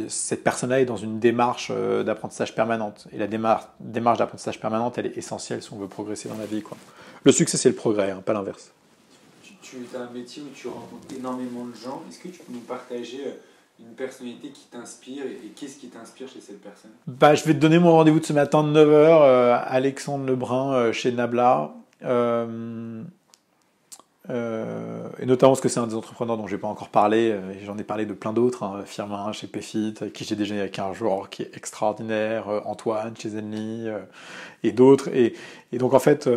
cette personne-là est dans une démarche d'apprentissage permanente. Et la démarche d'apprentissage permanente, elle est essentielle si on veut progresser dans la vie, quoi. Le succès, c'est le progrès, hein, pas l'inverse. Tu as un métier où tu rencontres énormément de gens. Est-ce que tu peux nous partager une personnalité qui t'inspire et qu'est-ce qui t'inspire chez cette personne? Bah, je vais te donner mon rendez-vous de ce matin de 9h, Alexandre Lebrun chez Nabla. Et notamment parce que c'est un des entrepreneurs dont je n'ai pas encore parlé, et j'en ai parlé de plein d'autres, hein, Firmin chez Payfit, avec qui j'ai déjeuné il y a 15 jours, qui est extraordinaire, Antoine chez Zenly, et d'autres. Et donc en fait,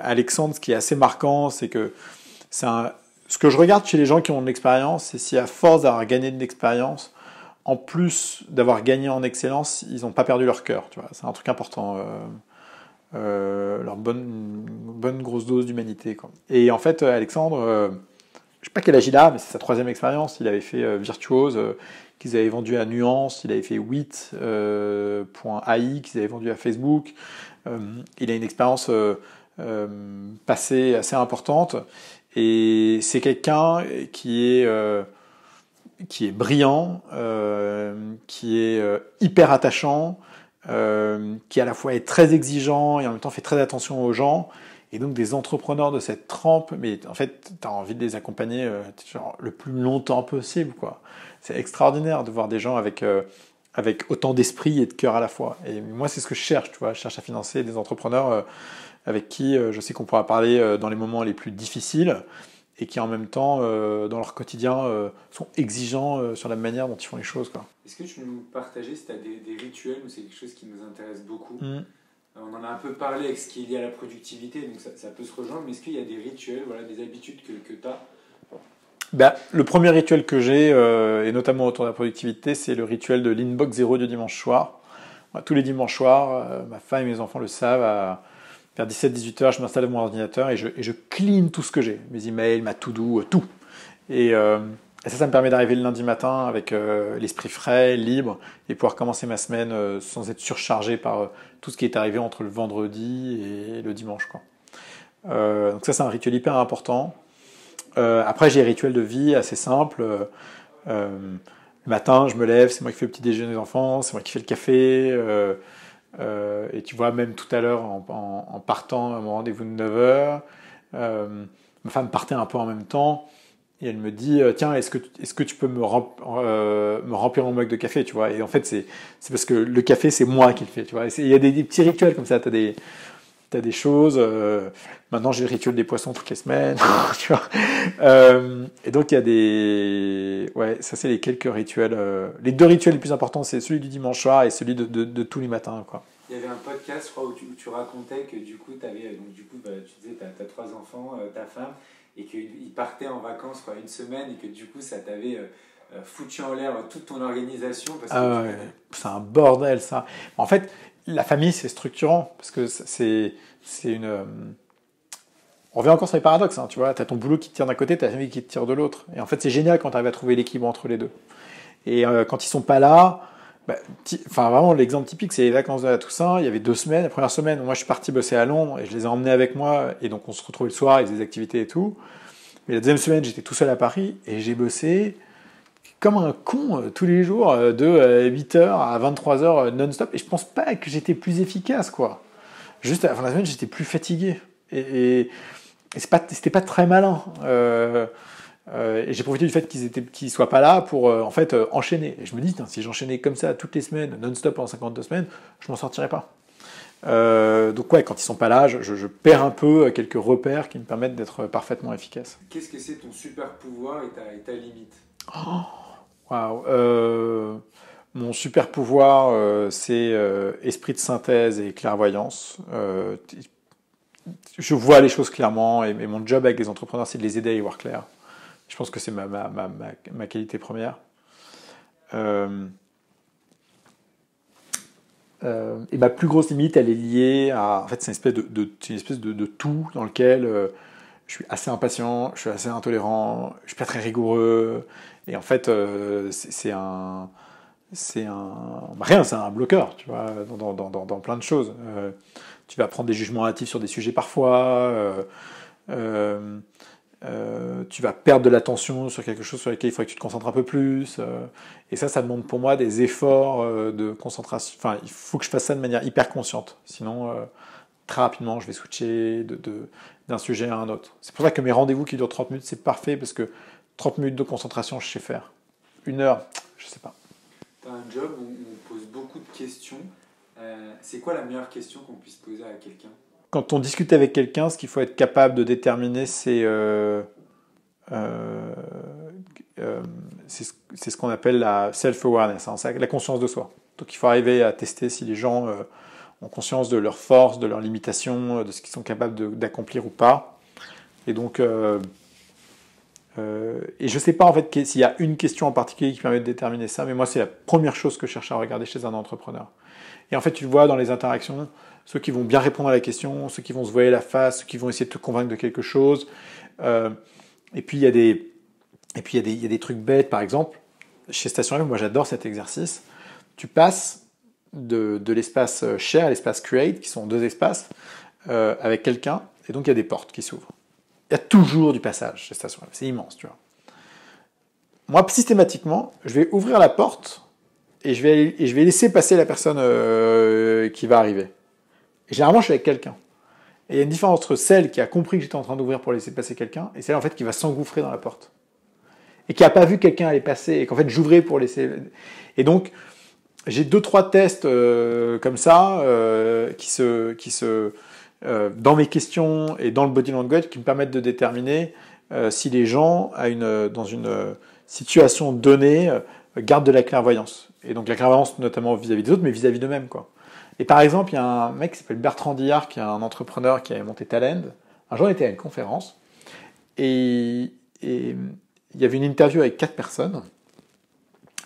Alexandre, ce qui est assez marquant, c'est que ce que je regarde chez les gens qui ont de l'expérience, c'est si à force d'avoir gagné de l'expérience, en plus d'avoir gagné en excellence, ils n'ont pas perdu leur cœur. Tu vois, c'est un truc important. Leur bonne grosse dose d'humanité, quoi. Et en fait, Alexandre, je sais pas quel âge il a, mais c'est sa 3e expérience. Il avait fait Virtuose, qu'ils avaient vendu à Nuance. Il avait fait 8.ai, qu'ils avaient vendu à Facebook. Il a une expérience passée assez importante. Et c'est quelqu'un qui est brillant, qui est hyper attachant, qui à la fois est très exigeant et en même temps fait très attention aux gens. Et donc des entrepreneurs de cette trempe, mais en fait, tu as envie de les accompagner genre, le plus longtemps possible, quoi. C'est extraordinaire de voir des gens avec autant d'esprit et de cœur à la fois. Et moi, c'est ce que je cherche, tu vois. Je cherche à financer des entrepreneurs avec qui je sais qu'on pourra parler dans les moments les plus difficiles et qui en même temps, dans leur quotidien, sont exigeants sur la manière dont ils font les choses, quoi. Est-ce que tu peux nous partager si tu as des rituels ou c'est quelque chose qui nous intéresse beaucoup? On en a un peu parlé avec ce qui est lié à la productivité, donc ça peut se rejoindre, mais est-ce qu'il y a des rituels, voilà, des habitudes que tu as? Ben, le premier rituel que j'ai, et notamment autour de la productivité, c'est le rituel de l'inbox zéro du dimanche soir. Tous les dimanches soirs, ma femme et mes enfants le savent, vers 17-18 heures, je m'installe devant mon ordinateur et je clean tout ce que j'ai. Mes emails, ma to-do, tout. Et ça me permet d'arriver le lundi matin avec l'esprit frais, libre, et pouvoir commencer ma semaine sans être surchargé par tout ce qui est arrivé entre le vendredi et le dimanche, quoi. Donc ça, c'est un rituel hyper important. Après, j'ai des rituels de vie assez simples. Le matin, je me lève, c'est moi qui fais le petit déjeuner des enfants, c'est moi qui fais le café. Et tu vois, même tout à l'heure, en partant à mon rendez-vous de 9h, ma femme partait un peu en même temps. Et elle me dit, tiens, est-ce que tu peux me remplir mon mug de café, tu vois? Et en fait, c'est parce que le café, c'est moi qui le fais, tu vois? Il y a des petits rituels comme ça. T'as des choses. Maintenant, j'ai le rituel des poissons toutes les semaines, tu vois. Et donc, il y a des... Ouais, ça, c'est les quelques rituels. Les 2 rituels les plus importants, c'est celui du dimanche soir et celui de tous les matins, quoi. Il y avait un podcast, je crois, où tu racontais que du coup, tu disais, tu as 3 enfants, ta femme, et qu'ils partaient en vacances, quoi, une semaine, et que du coup, ça t'avait foutu en l'air toute ton organisation. Parce que ouais, c'est un bordel, ça. En fait, la famille, c'est structurant, parce que c'est une... On revient encore sur les paradoxes, hein, tu vois. Tu as ton boulot qui te tire d'un côté, tu as la famille qui te tire de l'autre. Et en fait, c'est génial quand tu arrives à trouver l'équilibre entre les deux. Et quand ils sont pas là, bah, vraiment, l'exemple typique, c'est les vacances de la Toussaint. Il y avait 2 semaines. La première semaine, moi, je suis parti bosser à Londres et je les ai emmenés avec moi. Et donc, on se retrouvait le soir, ils faisaient des activités et tout. Mais la deuxième semaine, j'étais tout seul à Paris et j'ai bossé comme un con tous les jours de 8h à 23h non-stop. Et je pense pas que j'étais plus efficace, quoi. Juste à la fin de la semaine, j'étais plus fatigué. Et c'était pas très malin. Et j'ai profité du fait qu'ils soient pas là pour en fait enchaîner. Et je me dis, si j'enchaînais comme ça toutes les semaines, non-stop en 52 semaines, je m'en sortirais pas. Donc ouais, quand ils sont pas là, je perds un peu quelques repères qui me permettent d'être parfaitement efficace. Qu'est-ce que c'est ton super pouvoir et ta limite? Waouh. Mon super pouvoir, c'est esprit de synthèse et clairvoyance. Je vois les choses clairement et mon job avec les entrepreneurs, c'est de les aider à y voir clair. Je pense que c'est ma qualité première. Et ma plus grosse limite, elle est liée à... En fait, c'est une espèce de tout dans lequel je suis assez impatient, je suis assez intolérant, je suis pas très rigoureux. Et en fait, c'est un bloqueur, tu vois, dans plein de choses. tu vas prendre des jugements hâtifs sur des sujets parfois, tu vas perdre de l'attention sur quelque chose sur lequel il faudrait que tu te concentres un peu plus. Et ça demande pour moi des efforts de concentration. Enfin, il faut que je fasse ça de manière hyper consciente. Sinon, très rapidement, je vais switcher d'un sujet à un autre. C'est pour ça que mes rendez-vous qui durent 30 minutes, c'est parfait, parce que 30 minutes de concentration, je sais faire. 1 heure, je sais pas. Tu as un job où on pose beaucoup de questions. C'est quoi la meilleure question qu'on puisse poser à quelqu'un? Quand on discute avec quelqu'un, ce qu'il faut être capable de déterminer, c'est ce qu'on appelle la self-awareness, hein, la conscience de soi. Donc il faut arriver à tester si les gens ont conscience de leurs forces, de leurs limitations, de ce qu'ils sont capables d'accomplir ou pas. Et donc, et je ne sais pas en fait s'il y a une question en particulier qui permet de déterminer ça, mais moi c'est la première chose que je cherche à regarder chez un entrepreneur. Et en fait, tu le vois dans les interactions, ceux qui vont bien répondre à la question, ceux qui vont se voiler la face, ceux qui vont essayer de te convaincre de quelque chose. Et puis il y a des trucs bêtes, par exemple, chez Station F, moi j'adore cet exercice. Tu passes de l'espace share à l'espace create, qui sont 2 espaces, avec quelqu'un, et donc il y a des portes qui s'ouvrent. Il y a toujours du passage chez Station F, c'est immense, tu vois. Moi, systématiquement, je vais ouvrir la porte et je vais laisser passer la personne qui va arriver. Et généralement, je suis avec quelqu'un. Et il y a une différence entre celle qui a compris que j'étais en train d'ouvrir pour laisser passer quelqu'un et celle en fait qui va s'engouffrer dans la porte. Et qui n'a pas vu quelqu'un aller passer et qu'en fait j'ouvrais pour laisser... Et donc, j'ai 2-3 tests comme ça dans mes questions et dans le body language qui me permettent de déterminer si les gens, dans une situation donnée, gardent de la clairvoyance. Et donc la clairvoyance notamment vis-à-vis des autres, mais vis-à-vis d'eux-mêmes, quoi. Et par exemple, il y a un mec qui s'appelle Bertrand Dillard, qui est un entrepreneur qui avait monté Talend. Un jour, il était à une conférence et il y avait une interview avec 4 personnes.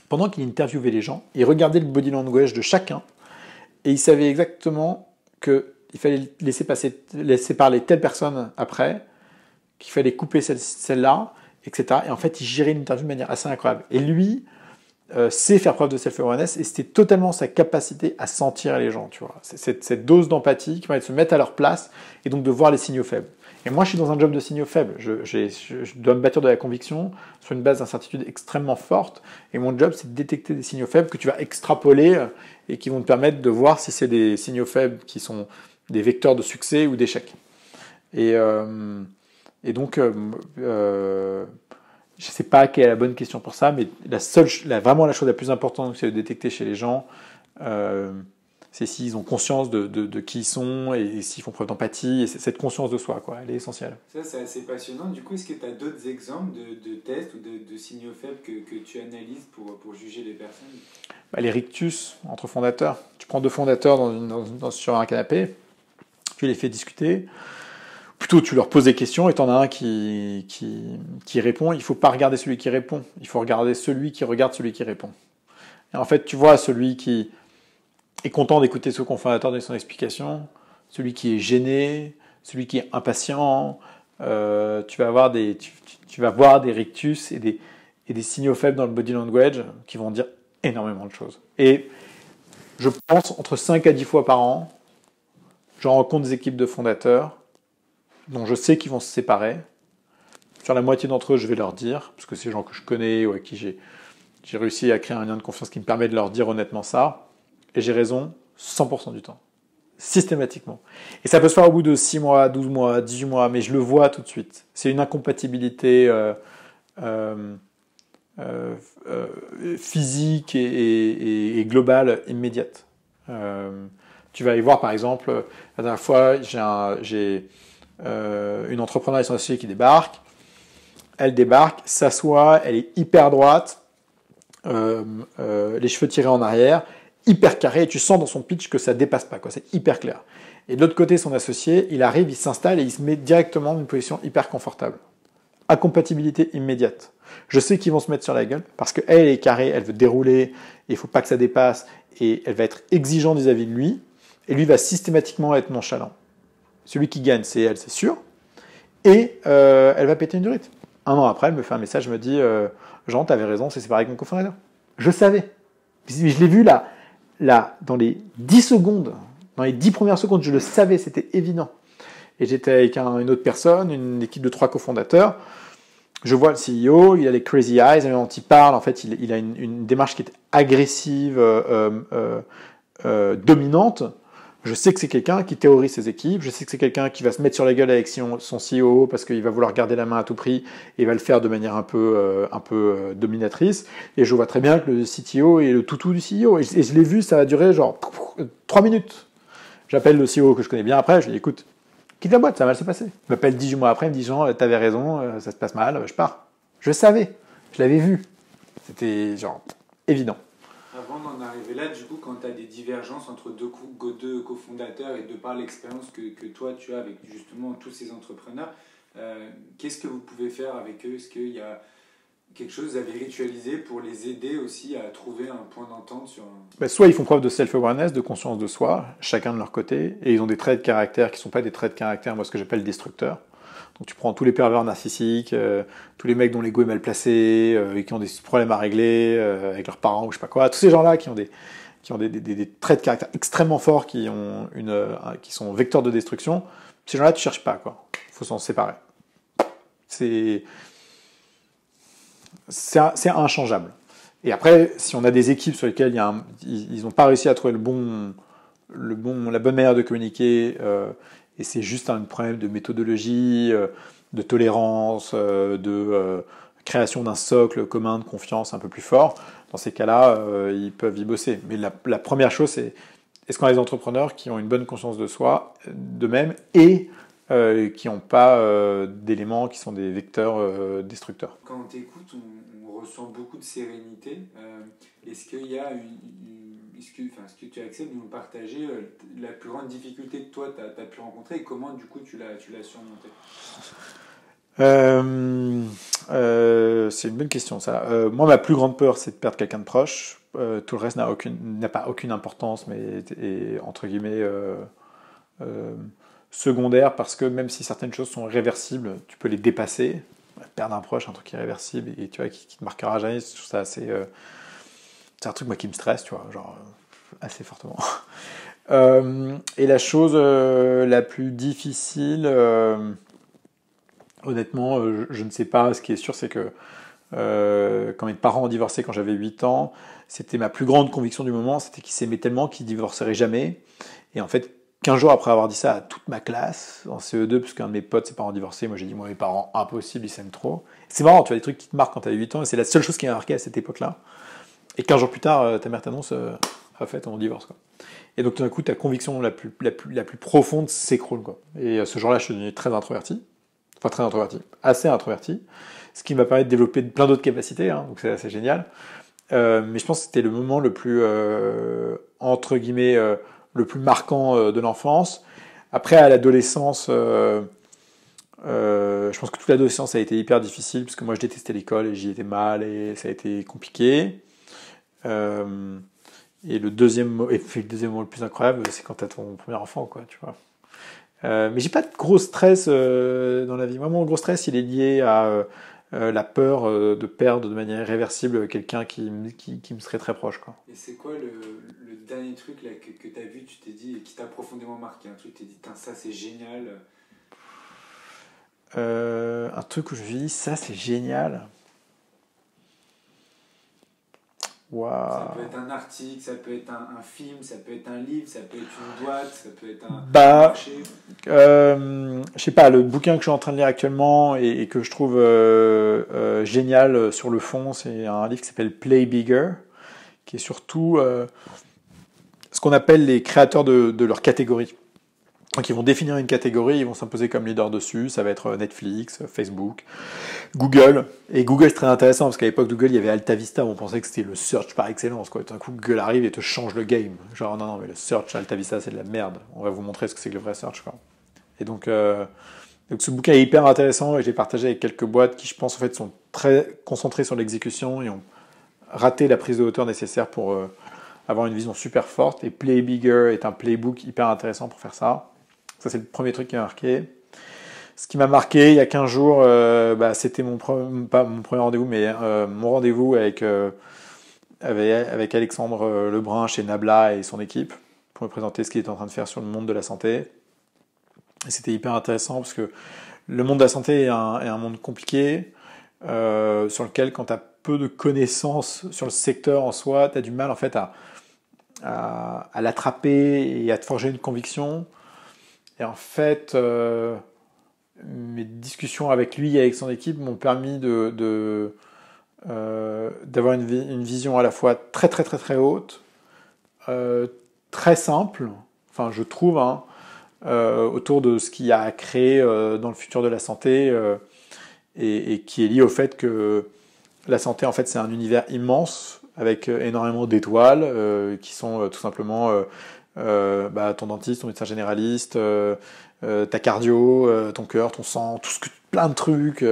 Pendant qu'il interviewait les gens, il regardait le body language de chacun et il savait exactement qu'il fallait laisser parler telle personne après, qu'il fallait couper celle-là, etc. Et en fait, il gérait l'interview de manière assez incroyable. Et lui sait faire preuve de self-awareness et c'était totalement sa capacité à sentir les gens, tu vois. Cette dose d'empathie qui permet de se mettre à leur place et donc de voir les signaux faibles. Et moi, je suis dans un job de signaux faibles. Je dois me bâtir de la conviction sur une base d'incertitude extrêmement forte. Et mon job, c'est de détecter des signaux faibles que tu vas extrapoler et qui vont te permettre de voir si c'est des signaux faibles qui sont des vecteurs de succès ou d'échec. Et donc, je ne sais pas quelle est la bonne question pour ça, mais vraiment la chose la plus importante, c'est de détecter chez les gens, c'est s'ils ont conscience de qui ils sont et s'ils font preuve d'empathie. Et cette conscience de soi, quoi, elle est essentielle. Ça, c'est assez passionnant. Du coup, est-ce que tu as d'autres exemples de tests ou de signaux faibles que tu analyses pour juger les personnes? Les rictus entre fondateurs. Tu prends 2 fondateurs sur un canapé, tu les fais discuter. Plutôt, tu leur poses des questions et tu en as un qui répond. Il ne faut pas regarder celui qui répond. Il faut regarder celui qui regarde celui qui répond. Et en fait, tu vois celui qui est content d'écouter ce cofondateur donner son explication, celui qui est gêné, celui qui est impatient. Tu vas voir des rictus et des signaux faibles dans le body language qui vont dire énormément de choses. Et je pense entre 5 à 10 fois par an, je rencontre des équipes de fondateurs dont je sais qu'ils vont se séparer. Sur la moitié d'entre eux, je vais leur dire, parce que c'est des gens que je connais ou à qui j'ai réussi à créer un lien de confiance qui me permet de leur dire honnêtement ça. Et j'ai raison 100% du temps. Systématiquement. Et ça peut se faire au bout de 6 mois, 12 mois, 18 mois, mais je le vois tout de suite. C'est une incompatibilité physique et globale immédiate. Tu vas y voir, par exemple, la dernière fois, j'ai une entrepreneur et son associé qui débarque. Elle débarque, s'assoit, elle est hyper droite, les cheveux tirés en arrière, hyper carré, et tu sens dans son pitch que ça dépasse pas, quoi. C'est hyper clair. Et de l'autre côté, son associé, il arrive, il s'installe et il se met directement dans une position hyper confortable. Incompatibilité immédiate. Je sais qu'ils vont se mettre sur la gueule parce qu'elle est carrée, elle veut dérouler, il faut pas que ça dépasse, et elle va être exigeante vis-à-vis de lui, et lui va systématiquement être nonchalant. Celui qui gagne, c'est elle, c'est sûr, et elle va péter une durite. 1 an après, elle me fait un message, me dit Jean, t'avais raison, c'est séparé avec mon cofondateur. Je savais. Je l'ai vu là, dans les 10 secondes Dans les 10 premières secondes, je le savais, c'était évident. Et j'étais avec une autre personne, une équipe de 3 cofondateurs. Je vois le CEO, il a les crazy eyes, et quand il parle, en fait, il a une démarche qui est agressive, dominante. Je sais que c'est quelqu'un qui terrorise ses équipes, je sais que c'est quelqu'un qui va se mettre sur la gueule avec son CEO parce qu'il va vouloir garder la main à tout prix et il va le faire de manière un peu dominatrice. Et je vois très bien que le CTO est le toutou du CEO. Et je l'ai vu, ça a duré genre 3 minutes. J'appelle le CEO que je connais bien après, je lui dis écoute, quitte la boîte, ça va mal se passer. Il m'appelle 18 mois après, il me dit Jean, t'avais raison, ça se passe mal, je pars. Je savais, je l'avais vu. C'était genre évident. Avant d'en arriver là, du coup, quand tu as des divergences entre deux cofondateurs et de par l'expérience que toi tu as avec justement tous ces entrepreneurs, qu'est-ce que vous pouvez faire avec eux? Est-ce qu'il y a quelque chose que vous avez ritualisé pour les aider aussi à trouver un point d'entente sur Soit ils font preuve de self-awareness, de conscience de soi, chacun de leur côté, et ils ont des traits de caractère qui ne sont pas des traits de caractère, moi ce que j'appelle destructeurs. Donc tu prends tous les pervers narcissiques, tous les mecs dont l'ego est mal placé, et qui ont des problèmes à régler avec leurs parents ou je sais pas quoi, tous ces gens-là qui ont des traits de caractère extrêmement forts, qui sont vecteurs de destruction, ces gens-là tu cherches pas, quoi. Faut s'en séparer. C'est inchangeable. Et après, si on a des équipes sur lesquelles ils n'ont pas réussi à trouver la bonne manière de communiquer, et c'est juste un problème de méthodologie, de tolérance, de création d'un socle commun de confiance un peu plus fort, dans ces cas-là, ils peuvent y bosser. Mais la première chose, c'est est-ce qu'on a des entrepreneurs qui ont une bonne conscience de soi, d'eux-mêmes, et qui n'ont pas d'éléments qui sont des vecteurs destructeurs. Quand on t'écoute, on ressent beaucoup de sérénité. Est-ce qu'il y a est-ce que tu acceptes de nous partager la plus grande difficulté que toi tu as pu rencontrer et comment du coup tu l'as surmontée? C'est une bonne question ça. Moi, ma plus grande peur, c'est de perdre quelqu'un de proche. Tout le reste n'a pas aucune importance, mais est entre guillemets secondaire, parce que même si certaines choses sont réversibles, tu peux les dépasser. Perdre un proche, un truc irréversible et tu vois qui te marquera jamais, je trouve ça assez. C'est un truc moi qui me stresse, tu vois, genre assez fortement. Et la chose la plus difficile, honnêtement, je ne sais pas. Ce qui est sûr, c'est que quand mes parents ont divorcé quand j'avais 8 ans, c'était ma plus grande conviction du moment, c'était qu'ils s'aimaient tellement qu'ils divorceraient jamais. Et en fait, 15 jours après avoir dit ça à toute ma classe, en CE2, parce qu'un de mes potes, ses parents divorcés, moi j'ai dit, moi mes parents, impossible, ils s'aiment trop. C'est marrant, tu vois, des trucs qui te marquent quand t'as 8 ans, et c'est la seule chose qui m'a marqué à cette époque-là. Et 15 jours plus tard, ta mère t'annonce, en fait, on divorce, quoi. Et donc tout d'un coup, ta conviction la plus profonde s'écroule, quoi. Et ce jour-là, je suis devenu très introverti. Enfin, très introverti. Assez introverti. Ce qui m'a permis de développer plein d'autres capacités, hein, donc c'est assez génial. Mais je pense que c'était le moment le plus, entre guillemets, le plus marquant de l'enfance. Après, à l'adolescence, je pense que toute l'adolescence a été hyper difficile, parce que moi je détestais l'école et j'y étais mal et ça a été compliqué. Et le deuxième mot le plus incroyable, c'est quand tu as ton premier enfant, quoi, tu vois. Mais j'ai pas de gros stress dans la vie. Moi, mon gros stress, il est lié à la peur de perdre de manière irréversible quelqu'un qui me serait très proche, quoi. Et c'est quoi le dernier truc là, que tu as vu, tu t'es dit, et qui t'a profondément marqué? Un truc, tu t'es dit, ça c'est génial. Un truc où je me dis, ça c'est génial. Wow. Ça peut être un article, ça peut être un film, ça peut être un livre, ça peut être une boîte, ça peut être un marché. Je sais pas, le bouquin que je suis en train de lire actuellement et que je trouve génial sur le fond, c'est un livre qui s'appelle Play Bigger, qui est surtout ce qu'on appelle les créateurs de leur catégorie. Donc ils vont définir une catégorie, ils vont s'imposer comme leader dessus, ça va être Netflix, Facebook, Google. Et Google c'est très intéressant parce qu'à l'époque Google il y avait AltaVista, on pensait que c'était le search par excellence, quoi. Tout d'un coup Google arrive et te change le game. Genre non mais le search AltaVista c'est de la merde, on va vous montrer ce que c'est que le vrai search, quoi. Et donc ce bouquin est hyper intéressant et je l'ai partagé avec quelques boîtes qui je pense en fait sont très concentrées sur l'exécution et ont raté la prise de hauteur nécessaire pour avoir une vision super forte. Et Play Bigger est un playbook hyper intéressant pour faire ça. Ça, c'est le premier truc qui m'a marqué. Ce qui m'a marqué il y a 15 jours, c'était pas mon premier rendez-vous, mais mon rendez-vous avec Alexandre Lebrun chez Nabla et son équipe pour me présenter ce qu'il était en train de faire sur le monde de la santé. Et c'était hyper intéressant parce que le monde de la santé est un monde compliqué, sur lequel, quand tu as peu de connaissances sur le secteur en soi, tu as du mal en fait à l'attraper et à te forger une conviction. Et en fait, mes discussions avec lui et avec son équipe m'ont permis d'avoir une vision à la fois très très très très haute, très simple, enfin je trouve, hein, autour de ce qu'il y a à créer dans le futur de la santé, et qui est lié au fait que la santé, en fait, c'est un univers immense avec énormément d'étoiles qui sont tout simplement ton dentiste, ton médecin généraliste, ta cardio, ton cœur, ton sang, plein de trucs,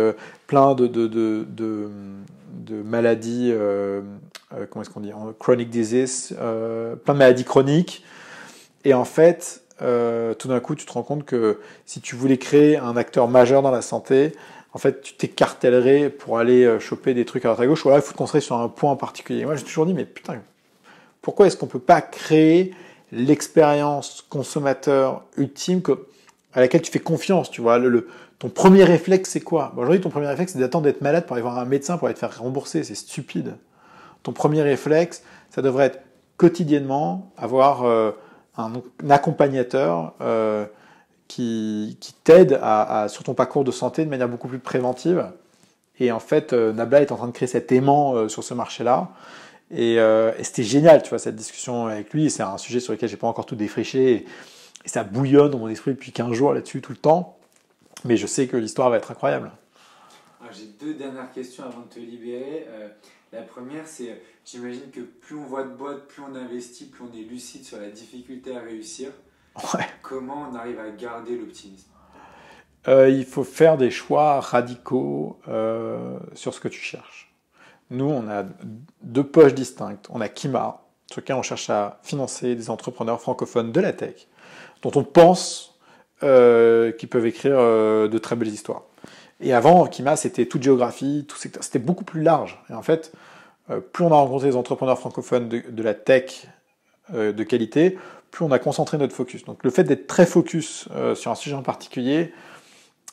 plein de maladies, comment est-ce qu'on dit, chronic disease, plein de maladies chroniques. Et en fait, tout d'un coup, tu te rends compte que si tu voulais créer un acteur majeur dans la santé, en fait, tu t'écartellerais pour aller choper des trucs à droite à gauche, ou alors il faut te concentrer sur un point en particulier. Moi, j'ai toujours dit, mais putain, pourquoi est-ce qu'on peut pas créer l'expérience consommateur ultime à laquelle tu fais confiance, tu vois, ton premier réflexe, c'est quoi? Aujourd'hui, ton premier réflexe, c'est d'attendre d'être malade pour aller voir un médecin, pour aller te faire rembourser. C'est stupide. Ton premier réflexe, ça devrait être quotidiennement avoir un accompagnateur qui t'aide sur ton parcours de santé de manière beaucoup plus préventive. Et en fait, Nabla est en train de créer cet aimant sur ce marché-là. Et c'était génial, tu vois, cette discussion avec lui. C'est un sujet sur lequel j'ai pas encore tout défriché. Et ça bouillonne dans mon esprit depuis 15 jours là-dessus, tout le temps. Mais je sais que l'histoire va être incroyable. Alors, j'ai 2 dernières questions avant de te libérer. La première, c'est, j'imagine que plus on voit de boîtes, plus on investit, plus on est lucide sur la difficulté à réussir. Ouais. Comment on arrive à garder l'optimisme? Il faut faire des choix radicaux sur ce que tu cherches. Nous, on a 2 poches distinctes. On a Kima, sur lequel on cherche à financer des entrepreneurs francophones de la tech, dont on pense qu'ils peuvent écrire de très belles histoires. Et avant, Kima, c'était toute géographie, tout secteur. C'était beaucoup plus large. Et en fait, plus on a rencontré des entrepreneurs francophones de la tech de qualité, plus on a concentré notre focus. Donc le fait d'être très focus sur un sujet en particulier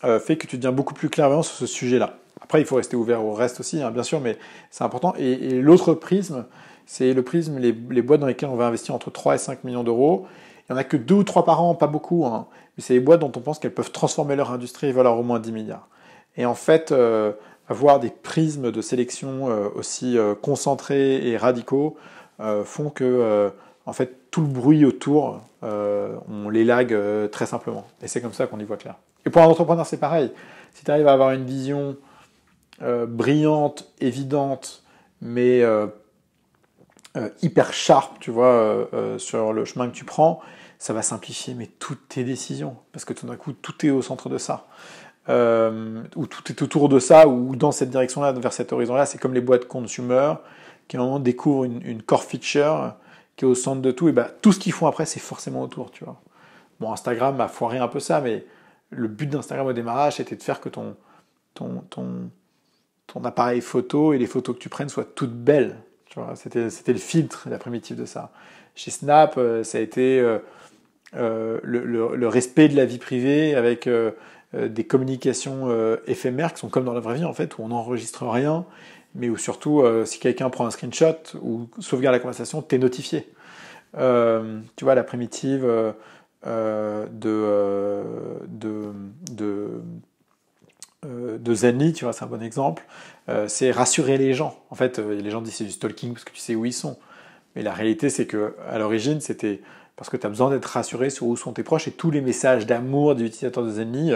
fait que tu deviens beaucoup plus clairvoyant sur ce sujet-là. Après, il faut rester ouvert au reste aussi, hein, bien sûr, mais c'est important. Et l'autre prisme, c'est le prisme, les boîtes dans lesquelles on va investir entre 3 et 5 millions d'euros. Il n'y en a que 2 ou 3 par an, pas beaucoup, hein, mais c'est les boîtes dont on pense qu'elles peuvent transformer leur industrie et valoir au moins 10 milliards. Et en fait, avoir des prismes de sélection aussi concentrés et radicaux font que en fait, tout le bruit autour, on l'élague très simplement. Et c'est comme ça qu'on y voit clair. Et pour un entrepreneur, c'est pareil. Si tu arrives à avoir une vision brillante, évidente, mais hyper sharp, tu vois, sur le chemin que tu prends, ça va simplifier mais toutes tes décisions. Parce que tout d'un coup, tout est au centre de ça. Ou tout est autour de ça, ou dans cette direction-là, vers cet horizon-là. C'est comme les boîtes consumer, qui à un moment découvrent une core feature qui est au centre de tout, et tout ce qu'ils font après, c'est forcément autour, tu vois. Bon, Instagram a foiré un peu ça, mais le but d'Instagram au démarrage, c'était de faire que ton appareil photo et les photos que tu prennes soient toutes belles. Tu vois, c'était le filtre, la primitive de ça. Chez Snap, ça a été le respect de la vie privée avec des communications éphémères qui sont comme dans la vraie vie, en fait, où on n'enregistre rien, mais où surtout, si quelqu'un prend un screenshot ou sauvegarde la conversation, t'es notifié. Tu vois, la primitive de Zenly, tu vois, c'est un bon exemple, c'est rassurer les gens. En fait, les gens disent c'est du stalking parce que tu sais où ils sont. Mais la réalité, c'est que à l'origine, c'était parce que tu as besoin d'être rassuré sur où sont tes proches, et tous les messages d'amour des utilisateurs de Zenly,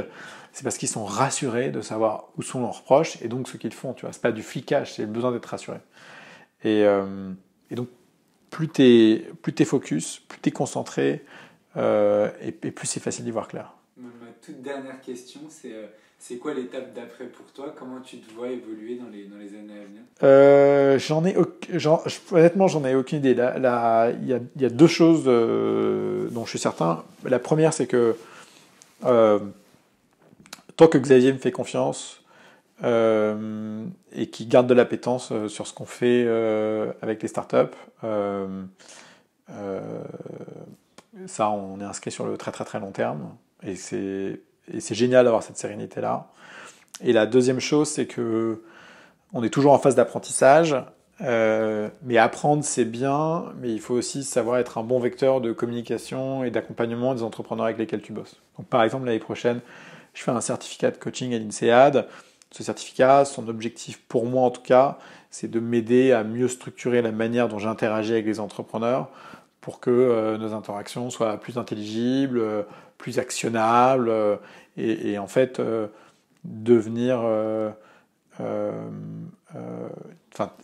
c'est parce qu'ils sont rassurés de savoir où sont leurs proches et donc ce qu'ils font. Tu vois, c'est pas du flicage, c'est le besoin d'être rassuré. Et donc, plus t'es focus, plus t'es concentré, et plus c'est facile d'y voir clair. Ma toute dernière question, c'est quoi l'étape d'après pour toi? Comment tu te vois évoluer dans les années à venir? Honnêtement, j'en ai aucune idée. Il y a 2 choses dont je suis certain. La première, c'est que tant que Xavier me fait confiance et qu'il garde de l'appétence sur ce qu'on fait avec les startups, Ça, on est inscrit sur le très très très long terme. Et c'est génial d'avoir cette sérénité-là. Et la deuxième chose, c'est que on est toujours en phase d'apprentissage. Mais apprendre, c'est bien, mais il faut aussi savoir être un bon vecteur de communication et d'accompagnement des entrepreneurs avec lesquels tu bosses. Donc, par exemple, l'année prochaine, je fais un certificat de coaching à l'INSEAD. Ce certificat, son objectif pour moi en tout cas, c'est de m'aider à mieux structurer la manière dont j'interagis avec les entrepreneurs pour que nos interactions soient plus intelligibles, plus actionnables et en fait devenir enfin,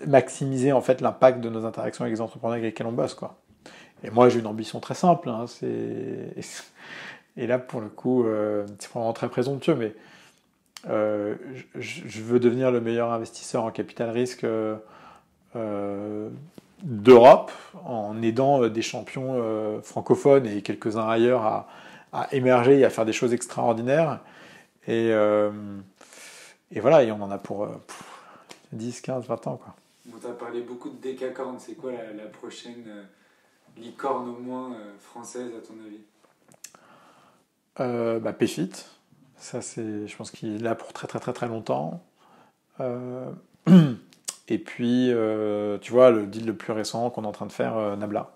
maximiser en fait l'impact de nos interactions avec les entrepreneurs avec lesquels on bosse, quoi. Et moi j'ai une ambition très simple, hein, et là pour le coup c'est vraiment très présomptueux, mais je veux devenir le meilleur investisseur en capital risque d'Europe en aidant des champions francophones et quelques-uns ailleurs à émerger et à faire des choses extraordinaires. Et, et voilà, et on en a pour 10, 15, 20 ans, quoi. On t'a parlé beaucoup de décacorn. C'est quoi la prochaine licorne au moins française à ton avis? PFIT, ça c'est, je pense qu'il est là pour très très très très longtemps. Et puis, tu vois, le deal le plus récent qu'on est en train de faire, Nabla.